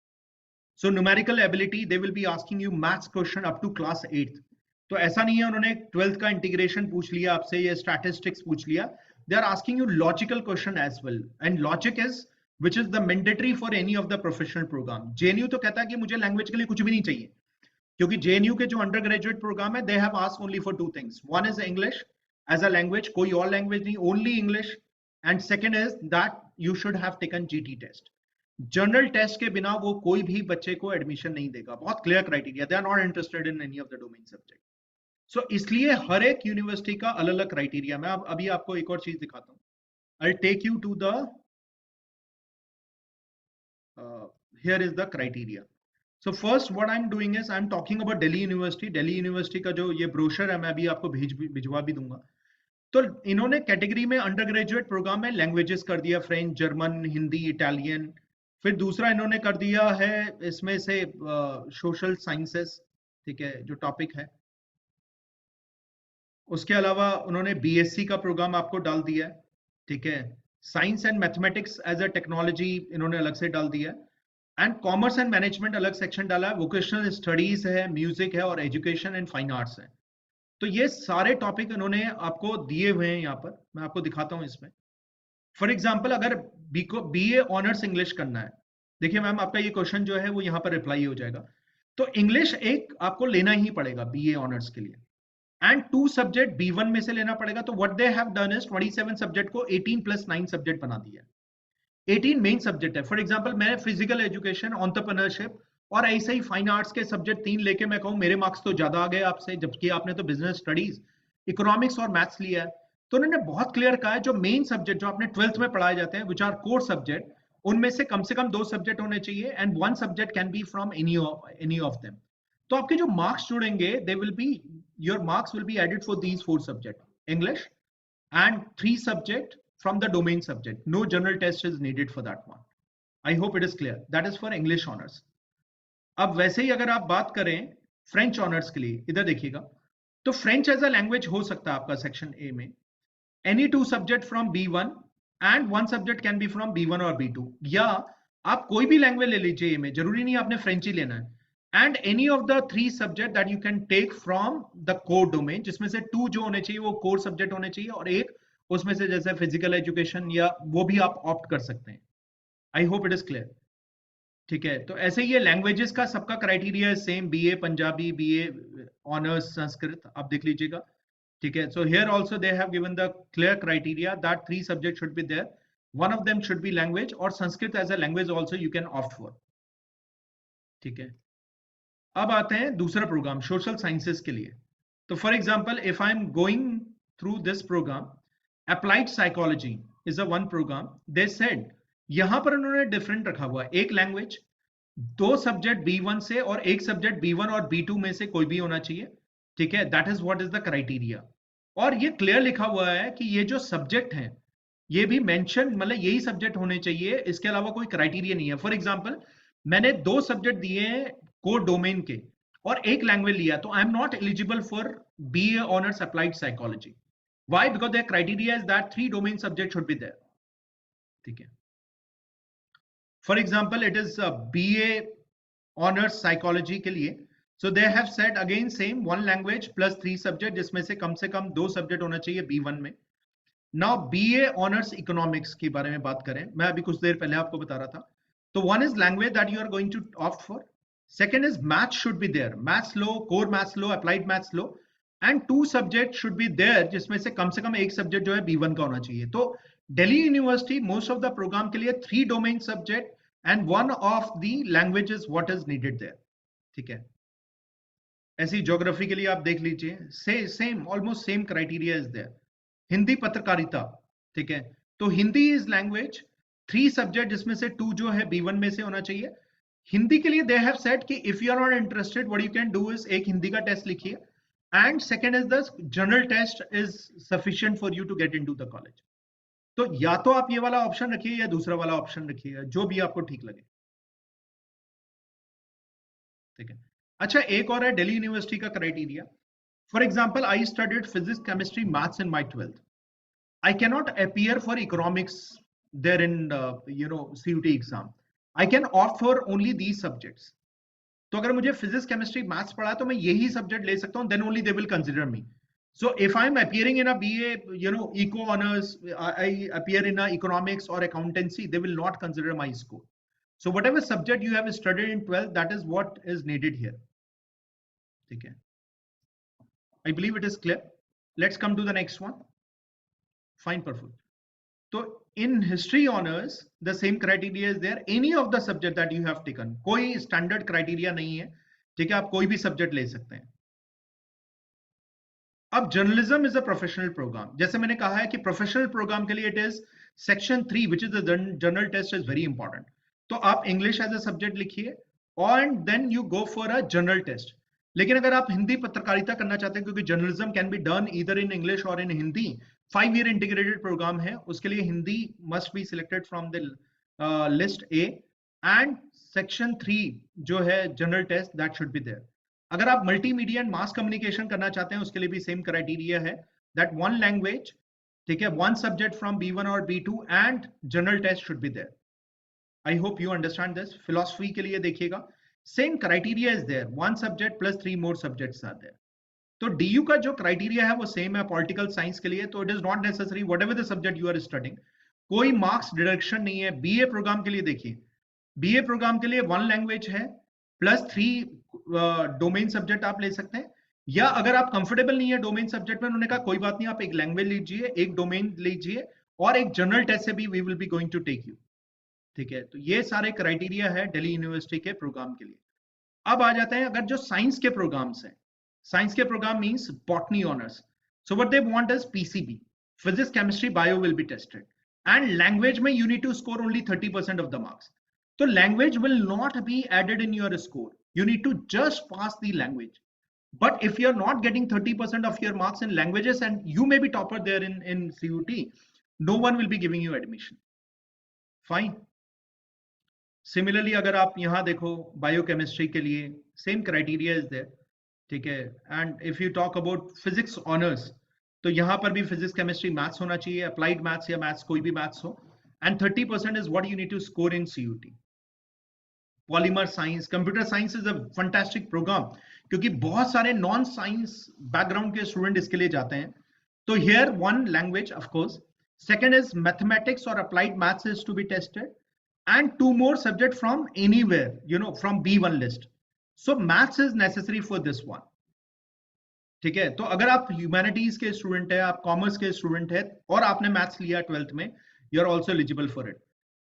So numerical ability, they will be asking you maths question up to class 8th. तो ऐसा नहीं है उन्होंने 12th का इंटीग्रेशन पूछ लिया आपसे या स्टैटिस्टिक्स पूछ लिया. They are asking you logical question as well, and logic is which is the mandatory for any of the professional program. JNU तो कहता है कि मुझे लैंग्वेज के लिए कुछ भी नहीं चाहिए, क्योंकि JNU के जो अंडर ग्रेजुएट प्रोग्राम है, they have asked only for 2 things. One is English as a language, कोई और लैंग्वेज नहीं, only English. And second is that you should have taken GT test. General test के बिना वो कोई भी बच्चे को एडमिशन नहीं देगा. बहुत clear criteria. They are not interested in any of the domain subject. सो इसलिए हर एक यूनिवर्सिटी का अलग अलग क्राइटेरिया. मैं अभी आपको एक और चीज दिखाता हूं. I take you to the here is the criteria. So first what I am doing is I am talking about Delhi university. Delhi university का जो ये ब्रोशर है मैं अभी आपको भिजवा भी दूंगा. तो इन्होंने कैटेगरी में अंडर ग्रेजुएट प्रोग्राम में लैंग्वेजेस कर दिया, फ्रेंच, जर्मन, हिंदी, इटालियन. फिर दूसरा इन्होंने कर दिया है इसमें से सोशल साइंसेस, ठीक है, जो टॉपिक है. उसके अलावा उन्होंने बीएससी का प्रोग्राम आपको डाल दिया है, ठीक है. Science and mathematics as a technology इन्होंने अलग से डाल दिया है. एंड कॉमर्स एंड मैनेजमेंट अलग सेक्शन डाला है. वोकेशनल स्टडीज है, म्यूजिक है, और एजुकेशन एंड फाइन आर्ट्स है. तो ये सारे टॉपिक इन्होंने आपको दिए हुए हैं यहाँ पर. मैं आपको दिखाता हूँ इसमें. फॉर एग्जाम्पल अगर बीए ऑनर्स इंग्लिश करना है, देखिए मैम आपका ये क्वेश्चन जो है वो यहाँ पर रिप्लाई हो जाएगा. तो इंग्लिश एक आपको लेना ही पड़ेगा बीए ऑनर्स के लिए, एंड 2 सब्जेक्ट B1 में से लेना पड़ेगा. तो what they have done is 27 subject को 18+9 सब्जेक्ट बना दिया. 18 मेन सब्जेक्ट है. फॉर एग्जांपल मैं फिजिकल एजुकेशन, एंटरप्रेन्योरशिप और ऐसे ही फाइन आर्ट्स के सब्जेक्ट 3 लेके मैं कहूँ मेरे मार्क्स तो ज्यादा आ गए आपसे, जबकि आपने तो बिजनेस स्टडीज, इकोनॉमिक्स और मैथ्स लिया है. तो उन्होंने बहुत क्लियर कहा है जो मेन सब्जेक्ट जो आपने 12th में पढ़ाए जाते हैं, विच आर कोर सब्जेक्ट, उनमें से कम 2 सब्जेक्ट होने चाहिए, and 1 subject can be from any of them. तो आपके जो मार्क्स जुड़ेंगे, दे will B, your marks will be added for these 4 subjects, English, and 3 subjects from the domain subject. No general test is needed for that one. I hope it is clear. That is for English honors. अब वैसे ही अगर आप बात करें French honours के लिए, इधर देखिएगा, तो फ्रेंच एज अ लैंग्वेज हो सकता है आपका सेक्शन ए में. Any 2 subject from B1 and 1 subject can be from B1 और B2. या आप कोई भी लैंग्वेज ले लीजिए में, जरूरी नहीं आपने फ्रेंच ही लेना है. And any of the 3 subject that you can take from the core domain, जिसमें से 2 जो होने चाहिए वो core subject होने चाहिए, और एक उसमें से जैसे physical education या वो भी आप opt कर सकते हैं. I hope it is clear. ठीक है. तो ऐसे ये languages का सबका criteria है same. BA Punjabi, BA honors Sanskrit, आप देख लीजिएगा, ठीक है. So here also they have given the clear criteria that 3 subjects should be there. One of them should be language, और Sanskrit as a language also you can opt for. ठीक है. अब आते हैं दूसरा प्रोग्राम सोशल साइंसेस के लिए. तो for example if I am going through this programme, applied psychology is a one programme. They said यहां पर उन्होंने डिफरेंट रखा हुआ है. एक लैंग्वेज, दो सब्जेक्ट B1 से और एक सब्जेक्ट B1 और B2 में से कोई भी होना चाहिए, ठीक है, that is what is the criteria. और ये क्लियर लिखा हुआ है कि ये जो सब्जेक्ट हैं ये भी मेंशन, मतलब यही सब्जेक्ट होने चाहिए, इसके अलावा कोई क्राइटेरिया नहीं है। फॉर एग्जांपल मैंने दो सब्जेक्ट दिए हैं कोर डोमेन के और एक लैंग्वेज लिया, तो I am not eligible for BA honours applied psychology. Why? Because the criteria is that 3 domain subject should be there, ठीक है। For example it is BA honours psychology के लिए, so they have said again same 1 language plus 3 subject, जिसमें से कम 2 subject होना चाहिए B1 में। Now BA honours economics के बारे में बात करें, मैं अभी कुछ देर पहले आपको बता रहा था, तो 1 is language that you are going to opt for, second is maths should be there, maths लो, कोर मैथ्स लो, अप्लाइड मैथ्स लो, and 2 subject should be there, जिसमें से कम एक सब्जेक्ट जो है B1 का होना चाहिए। तो Delhi university most of the programme के लिए 3 domain subject and 1 of the languages what is needed there, ठीक है। ऐसी ज्योग्राफी के लिए आप देख लीजिए, same almost same criteria is there. Hindi पत्रकारिता, ठीक है, तो हिंदी इज लैंग्वेज, 3 सब्जेक्ट जिसमें से 2 जो है B1 में से होना चाहिए। हिंदी के लिए दे हैव सेड कि if you are not interested what you can do is एक हिंदी का टेस्ट लिखिए, and second is the general test is sufficient for you to get into the college. तो या तो आप ये वाला ऑप्शन रखिए या दूसरा वाला ऑप्शन रखिएगा, जो भी आपको ठीक लगे, ठीक है। अच्छा, एक और है दिल्ली यूनिवर्सिटी का criteria. For example I studied physics, chemistry, maths in my 12th, I cannot appear for economics there in CUT exam. I can opt for only these subjects. तो अगर मुझे फिजिक्स, केमिस्ट्री, मैथ्स पढ़ा तो मैं यही subject ले सकता हूँ, then only they will consider me. So if I'm appearing in a BA, eco honors, I appear in a economics or accountancy, they will not consider my score. So whatever subject you have studied in 12th, that is what is needed here. ठीक है, I believe it is clear. Let's come to the next one. Fine, perfect. So in history honors the same criteria is there, any of the subject that you have taken, कोई standard criteria नहीं है, ठीक है, आप कोई भी subject ले सकते हैं। अब journalism is a professional program, जैसे मैंने कहा है कि professional program के लिए it is section 3 which is the general test is very important। तो आप English as a subject लिखिए and then you go for a general test। लेकिन अगर आप हिंदी पत्रकारिता करना चाहते हैं, क्योंकि journalism can be done either in English और in Hindi, 5-year integrated programme है, उसके लिए Hindi must be selected from the list A, and section 3 जो है general test that should be there. अगर आप मल्टीमीडिया एंड मास कम्युनिकेशन करना चाहते हैं, उसके लिए भी सेम क्राइटेरिया है दैट 1 लैंग्वेज, ठीक है, 1 सब्जेक्ट फ्रॉम B1 और B2 and general test should be there. I hope you understand this. Philosophy के लिए देखिएगा, same criteria is there, 1 subject plus 3 more subjects are there. तो DU का जो क्राइटेरिया है वो सेम है पॉलिटिकल साइंस के लिए, तो it is not necessary whatever the subject you are studying, कोई मार्क्स डिडक्शन नहीं है। BA प्रोग्राम के लिए देखिए, BA प्रोग्राम के लिए 1 लैंग्वेज है प्लस 3 डोमेन सब्जेक्ट आप ले सकते हैं, या अगर आप कंफर्टेबल नहीं है डोमेन सब्जेक्ट में, उन्होंने कहा कोई बात नहीं, आप एक लैंग्वेज लीजिए, एक डोमेन लीजिए, और एक जनरल टेस्ट से भी we will be going to take you, ठीक है। तो ये सारे क्राइटेरिया है दिल्ली यूनिवर्सिटी के प्रोग्राम के लिए। अब आ जाते हैं अगर जो साइंस के प्रोग्राम्स हैं, साइंस के program means botany honours, so what they want is PCB, physics, chemistry, bio will be tested, and language में you need to score only 30% of the marks. तो language will not be added in your score, you need to just pass the language, but if you're not getting 30% of your marks in languages and you may be topper there in CUT, no one will be giving you admission. Fine. Similarly अगर आप यहाँ देखो biochemistry के लिए same criteria is there, ठीक है, and if you talk about physics honours, तो यहाँ पर भी फिजिक्स, केमिस्ट्री, मैथ्स होना चाहिए, अप्लाइड मैथ्स या मैथ्स कोई भी मैथ्स हो, and 30% is what you need to score in CUT. Polymer science, computer science is a fantastic program, क्योंकि बहुत सारे नॉन साइंस बैकग्राउंड के स्टूडेंट इसके लिए जाते हैं। तो here 1 language of course, second is mathematics और applied maths is to be tested, and 2 more subject from anywhere, from B1 list. So maths is necessary for this one. ठीक है, तो अगर आप ह्यूमैनिटीज के स्टूडेंट है, आप कॉमर्स के स्टूडेंट है और आपने मैथ्स लिया 12th में, you are also eligible for it.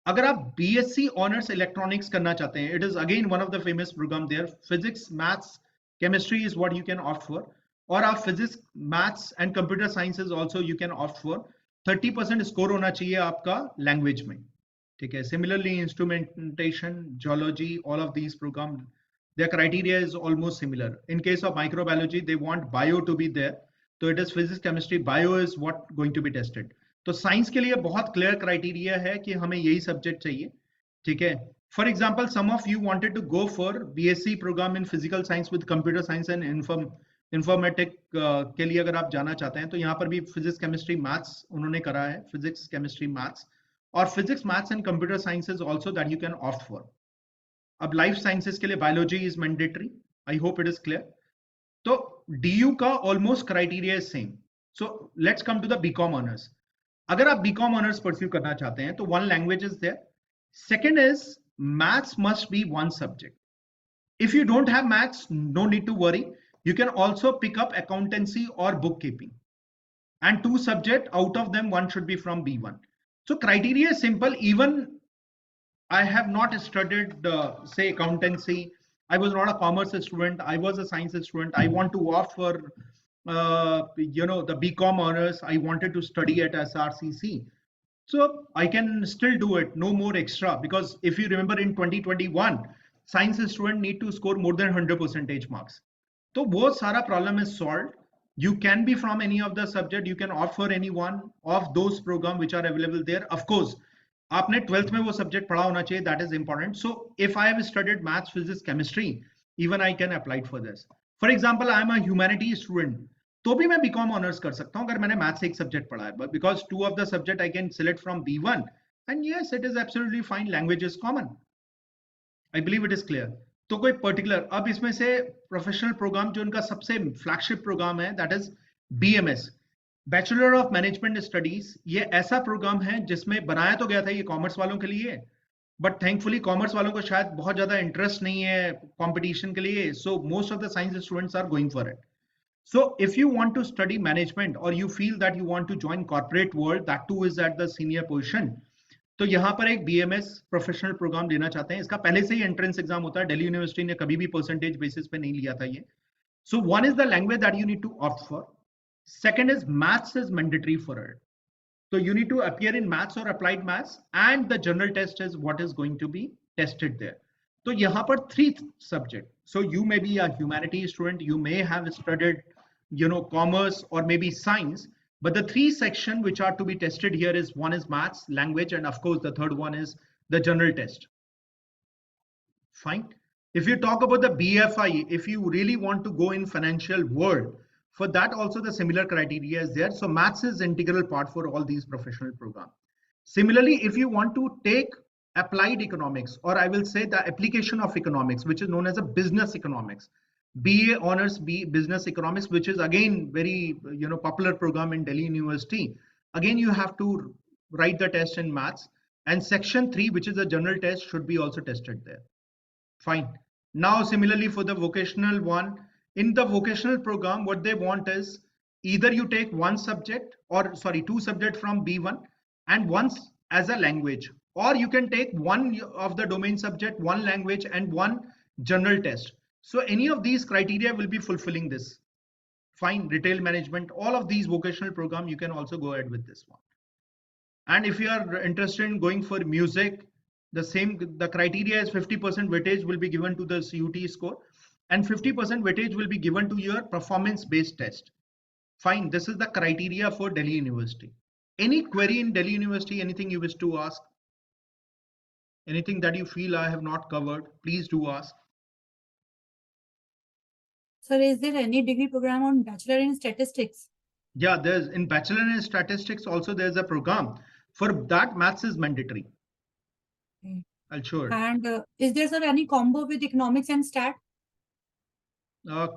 अगर आप BSc ऑनर्स इलेक्ट्रॉनिक्स करना चाहते हैं, it is again one of the famous programme there, physics, maths, chemistry is what you can opt for, और आप physics, maths and computer science is also you can opt for. 30% score होना चाहिए आपका language में, ठीक है. Similarly, instrumentation, geology, all of these programs, their criteria is almost similar. In case of microbiology, they want bio to be there. So it is physics, chemistry, bio is what going to be tested. तो science के लिए बहुत clear criteria है कि हमें यही subject चाहिए. ठीक है. For example, some of you wanted to go for BSc programme in physical science with computer science and informatic के लिए अगर आप जाना चाहते हैं तो यहाँ पर भी फिजिक्स, केमिस्ट्री, मैथ्स उन्होंने करा है. फिजिक्स, केमिस्ट्री, मैथ्स और physics, maths and computer sciences also that you can opt for. अब लाइफ साइंसेज के लिए biology is mandatory. I hope it is clear. तो डीयू का almost criteria is same. So let's come to the BCom honours. अगर आप BCom honours pursue करना चाहते हैं तो one language is there. Second is maths must be one subject. If you don't have maths, no need to worry. You can also pick up accountancy or bookkeeping. And two subjects, out of them, one should be from B1. So criteria is simple. Even I have not studied, say, accountancy. I was not a commerce student. I was a science student. I want to opt for, the BCom honors. I wanted to study at SRCC. So I can still do it, no more extra, because if you remember in 2021, science student need to score more than 100% marks. So वो सारा problem is solved. You can be from any of the subject. You can opt for any one of those program which are available there. Of course, आपने 12th में वो subject पढ़ा होना चाहिए. That is important. So if I have studied maths, physics, chemistry, even I can apply for this. For example, I am a humanities student. तो भी मैं BCom honours कर सकता हूं अगर मैंने मैथ्स एक सब्जेक्ट पढ़ा है. Because two of the subject I can select from B1 and yes it is absolutely fine. Language is common. I believe it is clear. तो कोई पर्टिकुलर, अब इसमें से प्रोफेशनल प्रोग्राम जो उनका सबसे फ्लैगशिप प्रोग्राम है that is BMS, bachelor of management studies. ये ऐसा प्रोग्राम है जिसमें बनाया तो गया था ये कॉमर्स वालों के लिए, बट थैंकफुली कॉमर्स वालों को शायद बहुत ज्यादा इंटरेस्ट नहीं है कॉम्पिटिशन के लिए. So most of the science students are going for it. So if you want to study management or you feel that you want to join corporate world, that too is at the senior position, तो यहाँ पर एक BMS professional programme देना चाहते हैं. इसका पहले से ही एंट्रेंस एग्जाम होता है. दिल्ली यूनिवर्सिटी ने कभी भी परसेंटेज बेसिस पे नहीं लिया था ये. So one is the language that you need to opt for. Second is maths is mandatory for it. So you need to appear in maths or applied maths, and the general test is what is going to be tested there. तो यहाँ पर 3 subject. So you may be a humanities student, you may have studied, commerce or maybe science, but the 3 section which are to be tested here is one is maths, language, and of course the third one is the general test. Fine. If you talk about the BFI, if you really want to go in financial world, for that also the similar criteria is there. So maths is integral part for all these professional programs. Similarly, if you want to take applied economics, or I will say the application of economics, which is known as a business economics, BA honors business economics, which is again very popular program in Delhi University. Again, you have to write the test in maths, and section 3, which is a general test, should be also tested there. Fine. Now similarly for the vocational one, in the vocational program what they want is either you take 2 subjects from B1 and once as a language, or you can take one of the domain subject, one language, and one general test. So any of these criteria will be fulfilling this. Fine. Retail management, all of these vocational program, you can also go ahead with this one. And if you are interested in going for music, the criteria is 50% weightage will be given to the CUT score, and 50% weightage will be given to your performance based test. Fine. This is the criteria for Delhi University. Any query in Delhi University, anything you wish to ask? Anything that you feel I have not covered, please do ask. Sir, is there any degree program on Bachelor in Statistics? Yeah, there's in Bachelor in Statistics also there's a program. For that, maths is mandatory. Okay. I'll show it. And is there, sir, any combo with economics and stat?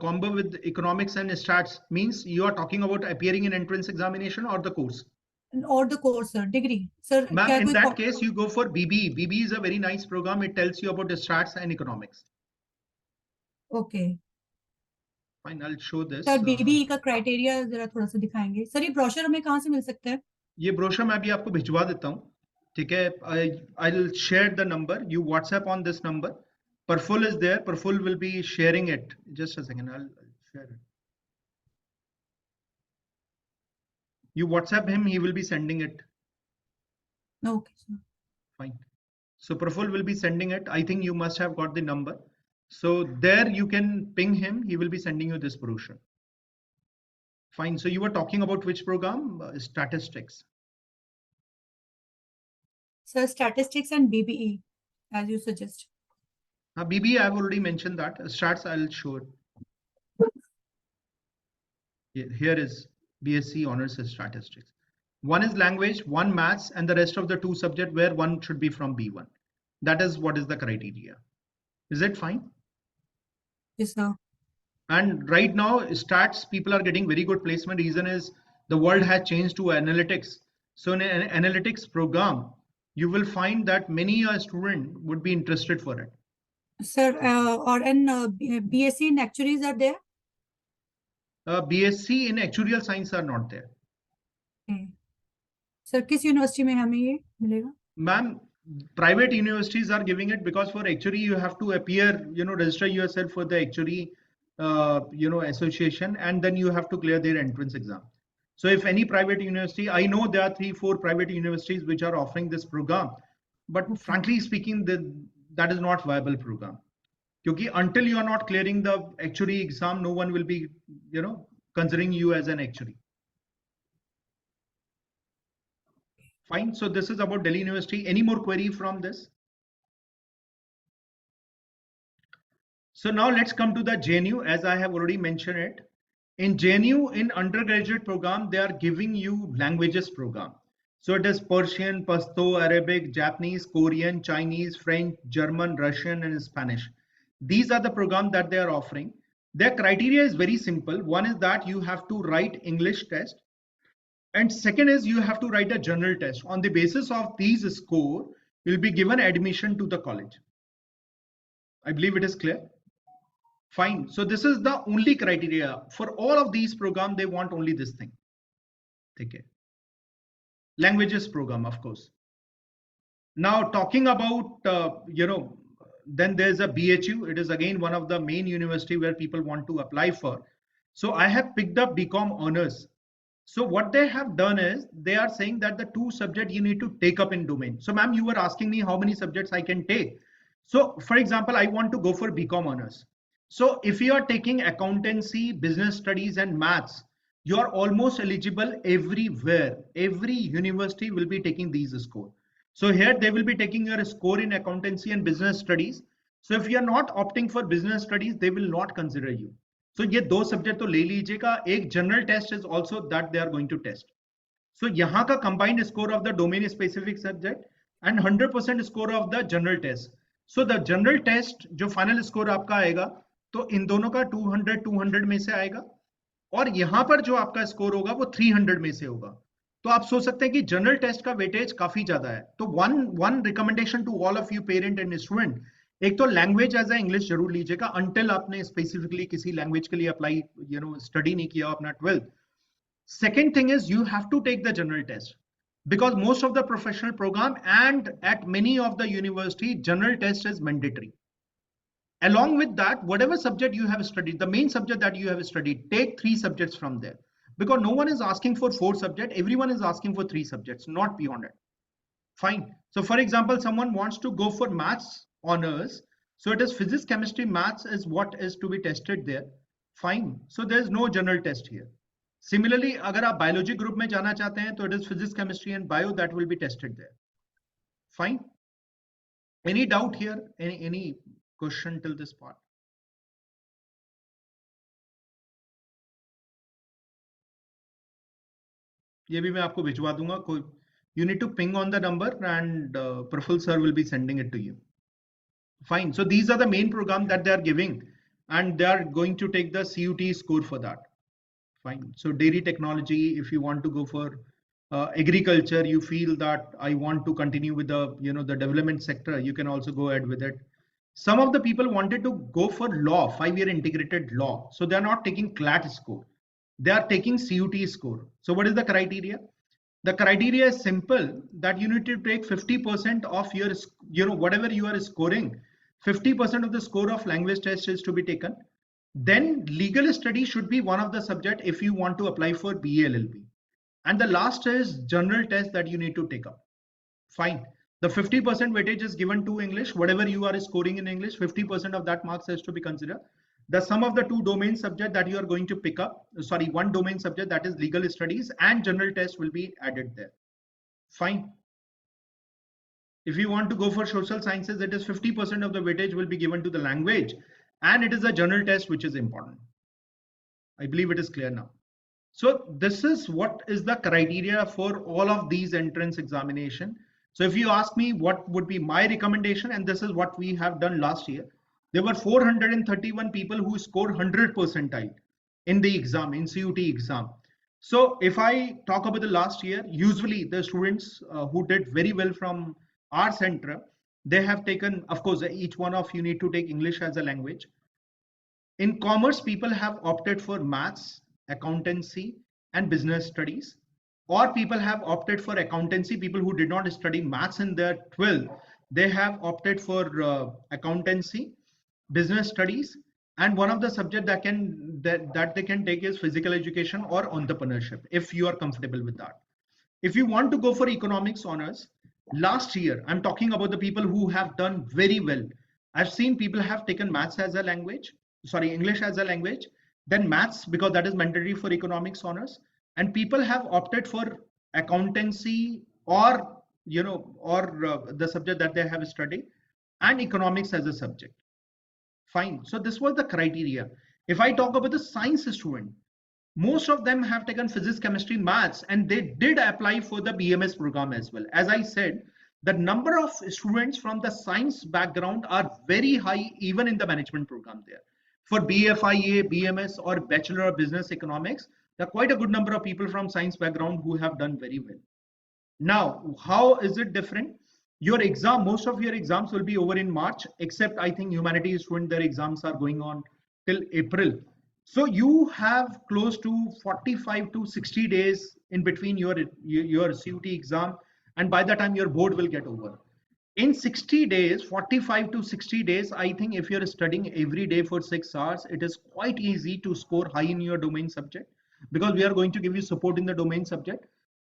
Combo with economics and stats means you are talking about appearing in entrance examination or the course? Or the course, sir, degree. Sir, Ma'am, क्या in कोई that case, you go for BB. BB is a very nice program. It tells you about the stats and economics. Okay. Fine, I'll show this. Sir BBE का criteria जरा थोड़ा सा दिखाएंगे. Sir ये brochure हमें कहाँ से मिल सकता है? ये ब्रोशर मैं अभी आपको भिजवा देता हूँ. ठीक है. I'll share the number. You WhatsApp on this number. Praful is there. Praful will be sharing it. Just a second. I'll share it. You WhatsApp him. He will be sending it. Okay, sir. Fine. So Praful will be sending it. I think you must have got the number. So there you can ping him. He will be sending you this brochure. Fine. So you were talking about which program? Statistics. Sir, statistics and BBE, as you suggest. BBA, I've already mentioned that. Stats, I'll show it. Here is BSc Honors in Statistics. One is language, one maths, and the rest of the 2 subject where one should be from B1. That is what is the criteria. Is it fine? Yes, sir. And right now, stats, people are getting very good placement. Reason is the world has changed to analytics. So in an analytics program, you will find that many a student would be interested for it. Sir, or in BSc in actuaries are there? BSc in actuarial science are not there. Sir, किस university में हमें ये मिलेगा? Ma'am, private universities are giving it because for actuary you have to appear, register yourself for the actuary, association, and then you have to clear their entrance exam. So if any private university, I know there are 3-4 private universities which are offering this program, but frankly speaking, that is not viable program. Because until you are not clearing the actuary exam, no one will be, considering you as an actuary. Fine. So this is about Delhi University. Any more query from this? So now let's come to the JNU, as I have already mentioned it. In JNU, in undergraduate program, they are giving you languages program. So it is Persian, Pashto, Arabic, Japanese, Korean, Chinese, French, German, Russian, and Spanish. These are the programs that they are offering. Their criteria is very simple. One is that you have to write English test. And second is you have to write a general test. On the basis of these score, you'll be given admission to the college. I believe it is clear. Fine. So this is the only criteria. For all of these programs, they want only this thing. Okay. Languages program, of course. Now talking about, then there's a BHU. It is again one of the main university where people want to apply for. So I have picked up BCom honors. So what they have done is they are saying that the 2 subjects you need to take up in domain. So ma'am, you were asking me how many subjects I can take. So for example, I want to go for BCom honors. So if you are taking accountancy, business studies, and maths, you are almost eligible everywhere. Every university will be taking these scores. So here they will be taking your score in accountancy and business studies. So if you are not opting for business studies, they will not consider you. So ये 2 subject तो ले लीजिएगा. एक general test is also that they are going to test. So यहाँ का combined score of the domain specific subject and 100% score of the general test. So the general test जो final score आपका आएगा, तो इन दोनों का 200 में से आएगा, और यहाँ पर जो आपका स्कोर होगा वो 300 में से होगा. तो आप सोच सकते हैं कि जनरल टेस्ट का वेटेज काफी ज्यादा है. तो one recommendation to all of you parent and student, एक तो लैंग्वेज एज ए इंग्लिश जरूर लीजिएगा अंटिल आपने स्पेसिफिकली किसी लैंग्वेज के लिए अप्लाई स्टडी नहीं किया अपना 12th. Second thing is you have to take the general test because most of the professional program and at many of the university general test is mandatory. Along with that, whatever subject you have studied, the main subject that you have studied, take 3 subjects from there, because no one is asking for 4 subjects, everyone is asking for 3 subjects, not beyond it. Fine. So for example, someone wants to go for maths honors, so it is physics, chemistry, maths is what is to be tested there. Fine. So there is no general test here. Similarly, अगर आप biology group में जाना चाहते हैं, तो it is physics, chemistry, and bio that will be tested there. Fine. Any doubt here? Any question till this part? ये भी मैं आपको भिजवा दूंगा. You need to ping on the number and Praful sir will be sending it to you. Fine. So these are the main programs that they are giving, and they are going to take the CUT score for that. Fine. So dairy technology, if you want to go for agriculture, you feel that I want to continue with the the development sector, you can also go ahead with it. Some of the people wanted to go for law, 5-year integrated law. So they are not taking CLAT score. They are taking CUT score. So what is the criteria? The criteria is simple, that you need to take 50% of your, whatever you are scoring, 50% of the score of language test is to be taken. Then legal study should be one of the subject if you want to apply for BA LLB. And the last is general test that you need to take up. Fine. The 50% weightage is given to English. Whatever you are scoring in English, 50% of that marks has to be considered. The sum of the two domain subject that you are going to pick up, sorry, one domain subject, that is legal studies, and general test will be added there. Fine. If you want to go for social sciences, it is 50% of the weightage will be given to the language, and it is a general test which is important. I believe it is clear now. So this is what is the criteria for all of these entrance examination. So if you ask me what would be my recommendation, and this is what we have done last year, there were 431 people who scored 100 percentile in the exam, in CUT exam. So if I talk about the last year, usually the students who did very well from our center, they have taken, of course, each one of you need to take English as a language. In commerce, people have opted for maths, accountancy, and business studies, or people have opted for accountancy. People who did not study maths in their 12th, they have opted for accountancy, business studies, and one of the subject that they can take is physical education or entrepreneurship, if you are comfortable with that. If you want to go for economics honors, last year, I'm talking about the people who have done very well. I've seen people have taken maths as a language, sorry, English as a language, then maths, because that is mandatory for economics honors, and people have opted for accountancy or the subject that they have studied, and economics as a subject. Fine. So this was the criteria. If I talk about the science student, most of them have taken physics, chemistry, maths, and they did apply for the BMS program as well. As I said, the number of students from the science background are very high, even in the management program there. For BFIA, BMS, or Bachelor of Business Economics, there are quite a good number of people from science background who have done very well. Now, how is it different? Your exam, most of your exams will be over in March, except I think humanities students, their exams are going on till April. So you have close to 45 to 60 days in between your CUT exam, and by the time your board will get over. In 60 days, 45 to 60 days, I think if you're studying every day for 6 hours, it is quite easy to score high in your domain subject, because we are going to give you support in the domain subject.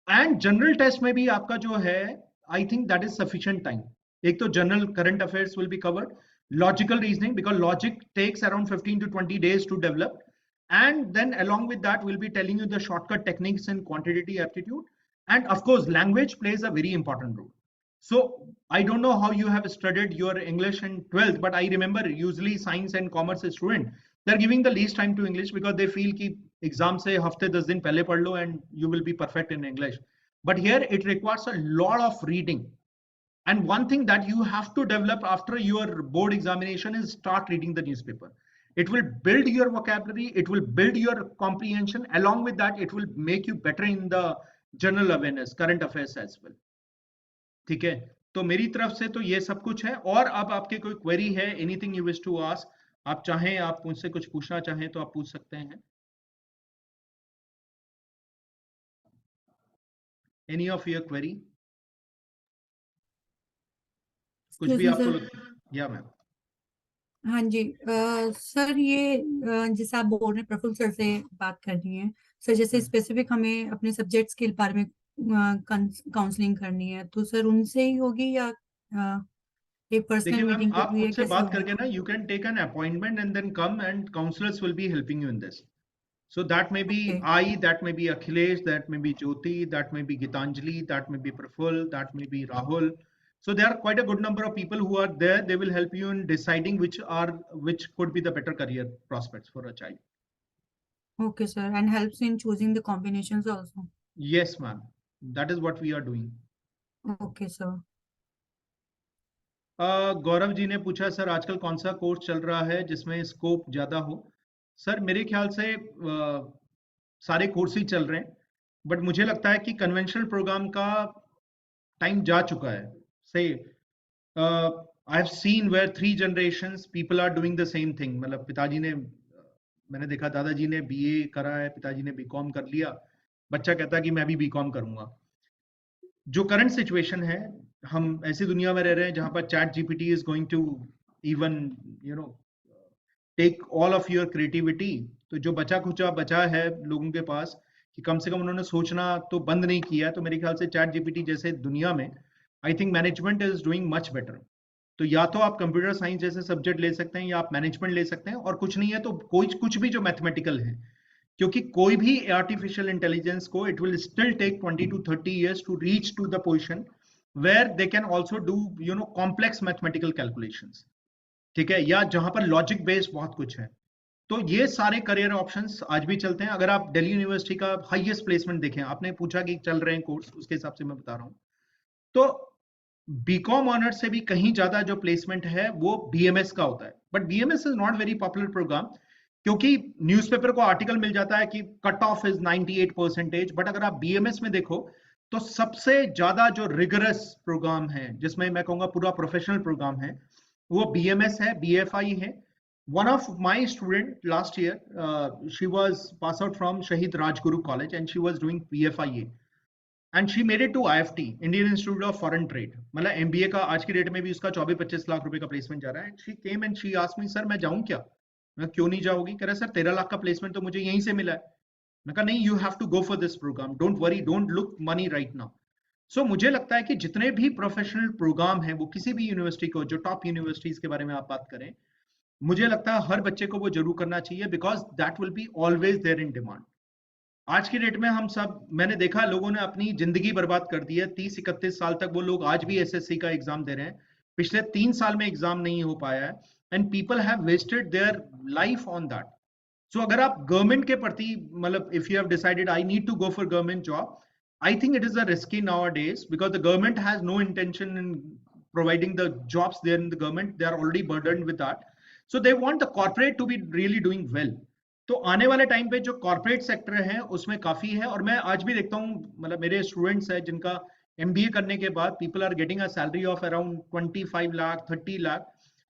And general test में भी आपका जो है, I think that is sufficient time. एक तो general current affairs will be covered, logical reasoning, because logic takes around 15 to 20 days to develop. And then along with that, we'll be telling you the shortcut techniques in quantitative aptitude. And of course, language plays a very important role. So I don't know how you have studied your English in 12th, but I remember usually science and commerce student, they're giving the least time to English because they feel कि exam से हफ्ते 10 दिन पहले पढ़ लो and you will be perfect in English. But here it requires a lot of reading. And one thing that you have to develop after your board examination is start reading the newspaper. It will build your vocabulary, it will build your comprehension. Along with that, it will make you better in the general awareness, current affairs as well. ठीक है, तो मेरी तरफ से तो ये सब कुछ है. और अब आपके कोई क्वेरी है, anything you wish to ask, आप चाहें, आप मुझसे कुछ पूछना चाहें तो आप पूछ सकते हैं. एनी ऑफ योर क्वेरी, कुछ भी आपको या मैम. हाँ जी सर, ये जैसे आप बोल रहे हैं प्रफुल्ल सर से बात करनी है सर, जैसे स्पेसिफिक हमें अपने सब्जेक्ट्स के बारे में काउंसलिंग करनी है, तो सर उनसे ही होगी या एक पर्सनल मीटिंग आप मुझसे बात करके ना, you can take an appointment and then come and counsellors will be helping you in this. So that may be I, that may be Akhilesh, that may be Jyoti, that may be Gitanjali, that may be Prafull, that may be Rahul. So there are quite a good number of people who are there. They will help you in deciding which could be the better career prospects for a child. Okay, sir, and helps in choosing the combinations also. Yes, ma'am. That is what we are doing. Okay, sir. Gaurav ji ने पूछा sir आजकल कौन सा course चल रहा है जिसमें scope ज्यादा हो. सर मेरे ख्याल से सारे कोर्स ही चल रहे हैं, बट मुझे लगता है कि कन्वेंशनल प्रोग्राम का टाइम जा चुका है. से I have seen where 3 generations people are doing the same thing. मतलब पिताजी ने, मैंने देखा दादाजी ने बीए करा है, पिताजी ने बीकॉम कर लिया, बच्चा कहता है कि मैं भी बीकॉम करूंगा. जो करंट सिचुएशन है, हम ऐसी दुनिया में रह रहे हैं जहां पर chat GPT is going to even take all of your creativity. तो जो बचा है लोगों के पास कि कम से कम उन्होंने सोचना तो बंद नहीं किया, तो मेरे ख्याल से चैट जीपीटी जैसे दुनिया में I think management is doing much better. तो या तो आप कंप्यूटर साइंस जैसे सब्जेक्ट ले सकते हैं या आप मैनेजमेंट ले सकते हैं, और कुछ नहीं है तो कोई कुछ भी जो मैथमेटिकल है, क्योंकि कोई भी आर्टिफिशियल इंटेलिजेंस को it will still take 20 to 30 years to reach to the position where they can also do complex mathematical calculations, ठीक है, या जहां पर लॉजिक बेस्ड बहुत कुछ है। तो ये सारे करियर ऑप्शंस आज भी चलते हैं। अगर आप दिल्ली यूनिवर्सिटी का हाईएस्ट प्लेसमेंट देखें, आपने पूछा कि चल रहे हैं कोर्स, उसके हिसाब से मैं बता रहा हूँ, तो बीकॉम ऑनर्स से भी कहीं ज्यादा जो प्लेसमेंट है वो बीएमएस का होता है। But BMS is not very popular programme, क्योंकि न्यूज़पेपर को आर्टिकल मिल जाता है कि कट ऑफ इज 98%। बट अगर आप बीएमएस में देखो तो सबसे ज्यादा जो रिगरस प्रोग्राम है, जिसमें मैं कहूंगा पूरा प्रोफेशनल प्रोग्राम है, वो बीएमएस है, बीएफआई है। One of my student last year, she was passed out from Shahid Rajguru College and she was doing BFIA and she made it to IFT, Indian Institute of Foreign Trade। मतलब MBA का आज की date में भी उसका 24-25 लाख रुपए का placement जा रहा है। She came and she asked me, sir मैं जाऊं क्या? मैं क्यों नहीं जाओगी? कह रहा सर 13 लाख का प्लेसमेंट तो मुझे यहीं से मिला है। मैं कहा नहीं, you have to go for this programme, don't worry, don't look money right now. So मुझे लगता है कि जितने भी प्रोफेशनल प्रोग्राम है, वो किसी भी यूनिवर्सिटी को, जो टॉप यूनिवर्सिटीज के बारे में आप बात करें, मुझे लगता है हर बच्चे को वो जरूर करना चाहिए, because that will be always there in demand. आज की डेट में हम सब, मैंने देखा लोगों ने अपनी जिंदगी बर्बाद कर दी है। 30-31 साल तक वो लोग आज भी एसएससी का एग्जाम दे रहे हैं, पिछले 3 साल में एग्जाम नहीं हो पाया है, and people have wasted their life on that. So अगर आप गवर्नमेंट के प्रति, मतलब if you have decided I need to go for government job, I think it is a risky nowadays because the government has no intention in providing the jobs there in the government. They are already burdened with that. So they want the corporate to be really doing well. तो आने वाले time पे जो corporate sector है उसमें काफी है। और मैं आज भी देखता हूँ, मतलब मेरे स्टूडेंट्स हैं जिनका एमबीए करने के बाद people are getting a salary of around 25 lakh 30 lakh.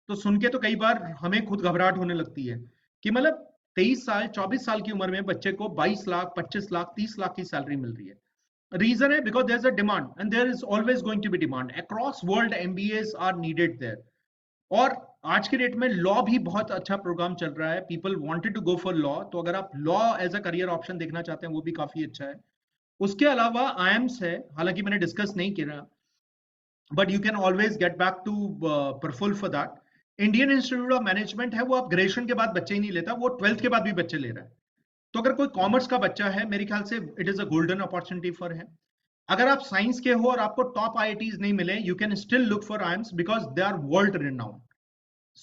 तो सुन के तो कई बार हमें खुद घबराहट होने लगती है कि मतलब 23 साल 24 साल की उम्र में बच्चे को 22 लाख 25 लाख 30 लाख की सैलरी मिल रही है। रीजन है because there is a demand and there is always going to be demand across world. MBAs are needed there. और आज के डेट में लॉ भी बहुत अच्छा प्रोग्राम चल रहा है, people wanted to go for law. तो अगर आप law as a career option देखना चाहते हैं, वो भी काफी अच्छा है। उसके अलावा आईएम्स है, हालांकि मैंने डिस्कस नहीं किया, but you can always get back to Praful for that. Indian institute of management है, वो आप ग्रेजुएशन के बाद बच्चे ही नहीं लेता, वो 12th के बाद भी बच्चे ले रहा है। तो अगर कोई कॉमर्स का बच्चा है, मेरे ख्याल से it is a golden opportunity for him. अगर आप साइंस के हो और आपको टॉप आईआईटीज नहीं मिले, you can still look for IIMs because they are world renowned.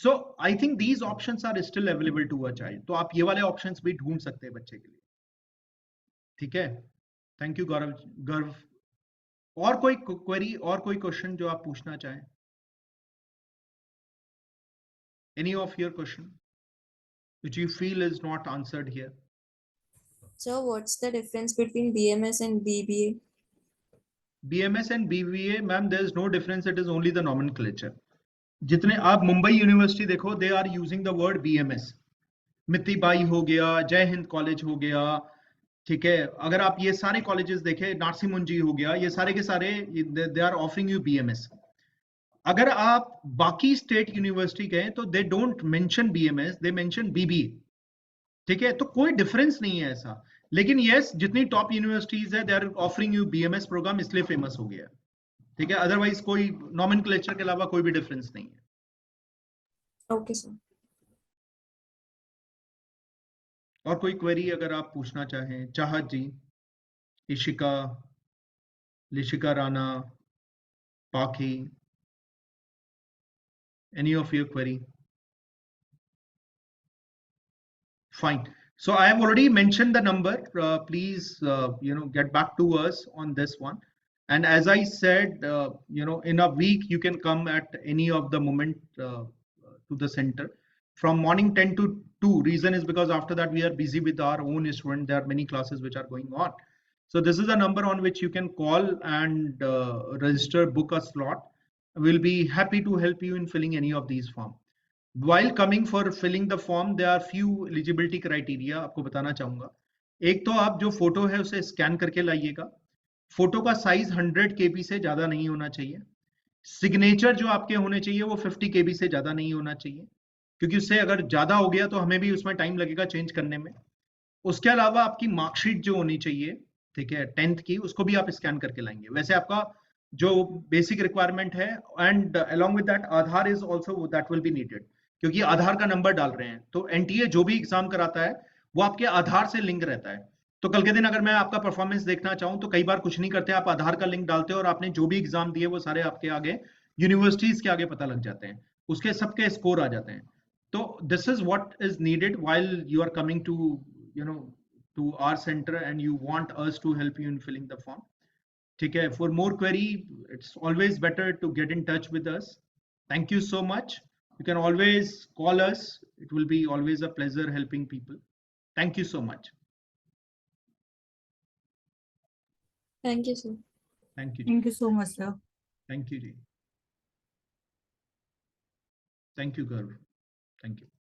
So I think these options are still available to a child. तो आप ये वाले options भी ढूंढ सकते हैं बच्चे के लिए, ठीक है। थैंक यू गर्व। और कोई क्वेरी और कोई क्वेश्चन जो आप पूछना चाहें? Any of your question which you feel is not answered here? So what's the difference between BMS and BBA? BMS and BBA, ma'am, there is no difference. It is only the nomenclature. जितने आप Mumbai university देखो, they are using the word BMS. Mithibai हो गया, जय Hind college हो गया, ठीक है। अगर आप ये सारे कॉलेजेस देखें, नारसी मुंजी हो गया, ये सारे के सारे they are offering you BMS. अगर आप बाकी स्टेट यूनिवर्सिटी गए तो they don't mention BMS, they mention BBA, ठीक है। तो कोई डिफरेंस नहीं है ऐसा। लेकिन यस, जितनी टॉप यूनिवर्सिटीज है they are offering you BMS programme, इसलिए फेमस हो गया, ठीक है। अदरवाइज कोई नॉमेनक्लेचर के अलावा कोई भी डिफरेंस नहीं है। Okay, sir. और कोई क्वेरी अगर आप पूछना चाहें? चाहत जी, इशिका, लिशिका राणा, पाखी, any of your query? Fine. So I have already mentioned the number. Please, get back to us on this one. And as I said, in a week you can come at any of the moment to the center from morning 10 to 2. Reason is because after that we are busy with our own student. There are many classes which are going on. So this is a number on which you can call and register, book a slot. We'll be happy to help you in filling any of these forms. While coming for filling the form, there are few eligibility criteria आपको बताना चाहूंगा। एक तो आप जो photo है उसे scan करके लाइएगा। फोटो का साइज 100 KB से ज्यादा नहीं होना चाहिए। सिग्नेचर जो आपके होने चाहिए वो 50 KB से ज्यादा नहीं होना चाहिए, क्योंकि उससे अगर ज्यादा हो गया तो हमें भी उसमें टाइम लगेगा चेंज करने में। उसके अलावा आपकी मार्कशीट जो होनी चाहिए, ठीक है, 10th की, उसको भी आप स्कैन करके लाएंगे। वैसे आपका जो बेसिक रिक्वायरमेंट है, and along with that Aadhaar is also that will be needed, क्योंकि आधार का नंबर डाल रहे हैं, तो एनटीए जो भी एग्जाम कराता है वो आपके आधार से लिंक रहता है। तो कल के दिन अगर मैं आपका परफॉर्मेंस देखना चाहूँ तो कई बार कुछ नहीं करते, आप आधार का लिंक डालते हो और आपने जो भी एग्जाम दिए वो सारे आपके आगे यूनिवर्सिटीज के आगे पता लग जाते हैं, उसके सबके स्कोर आ जाते हैं। तो this is what is needed while you are coming to you know to our centre and you want us to help you in filling the form. ठीक है, for more query it's always better to get in touch with us. Thank you so much. You can always call us. It will be always a pleasure helping people. Thank you so much. Thank you, sir. Thank you. Thank you so much, sir. Thank you. Thank you, Gaurav. Thank you.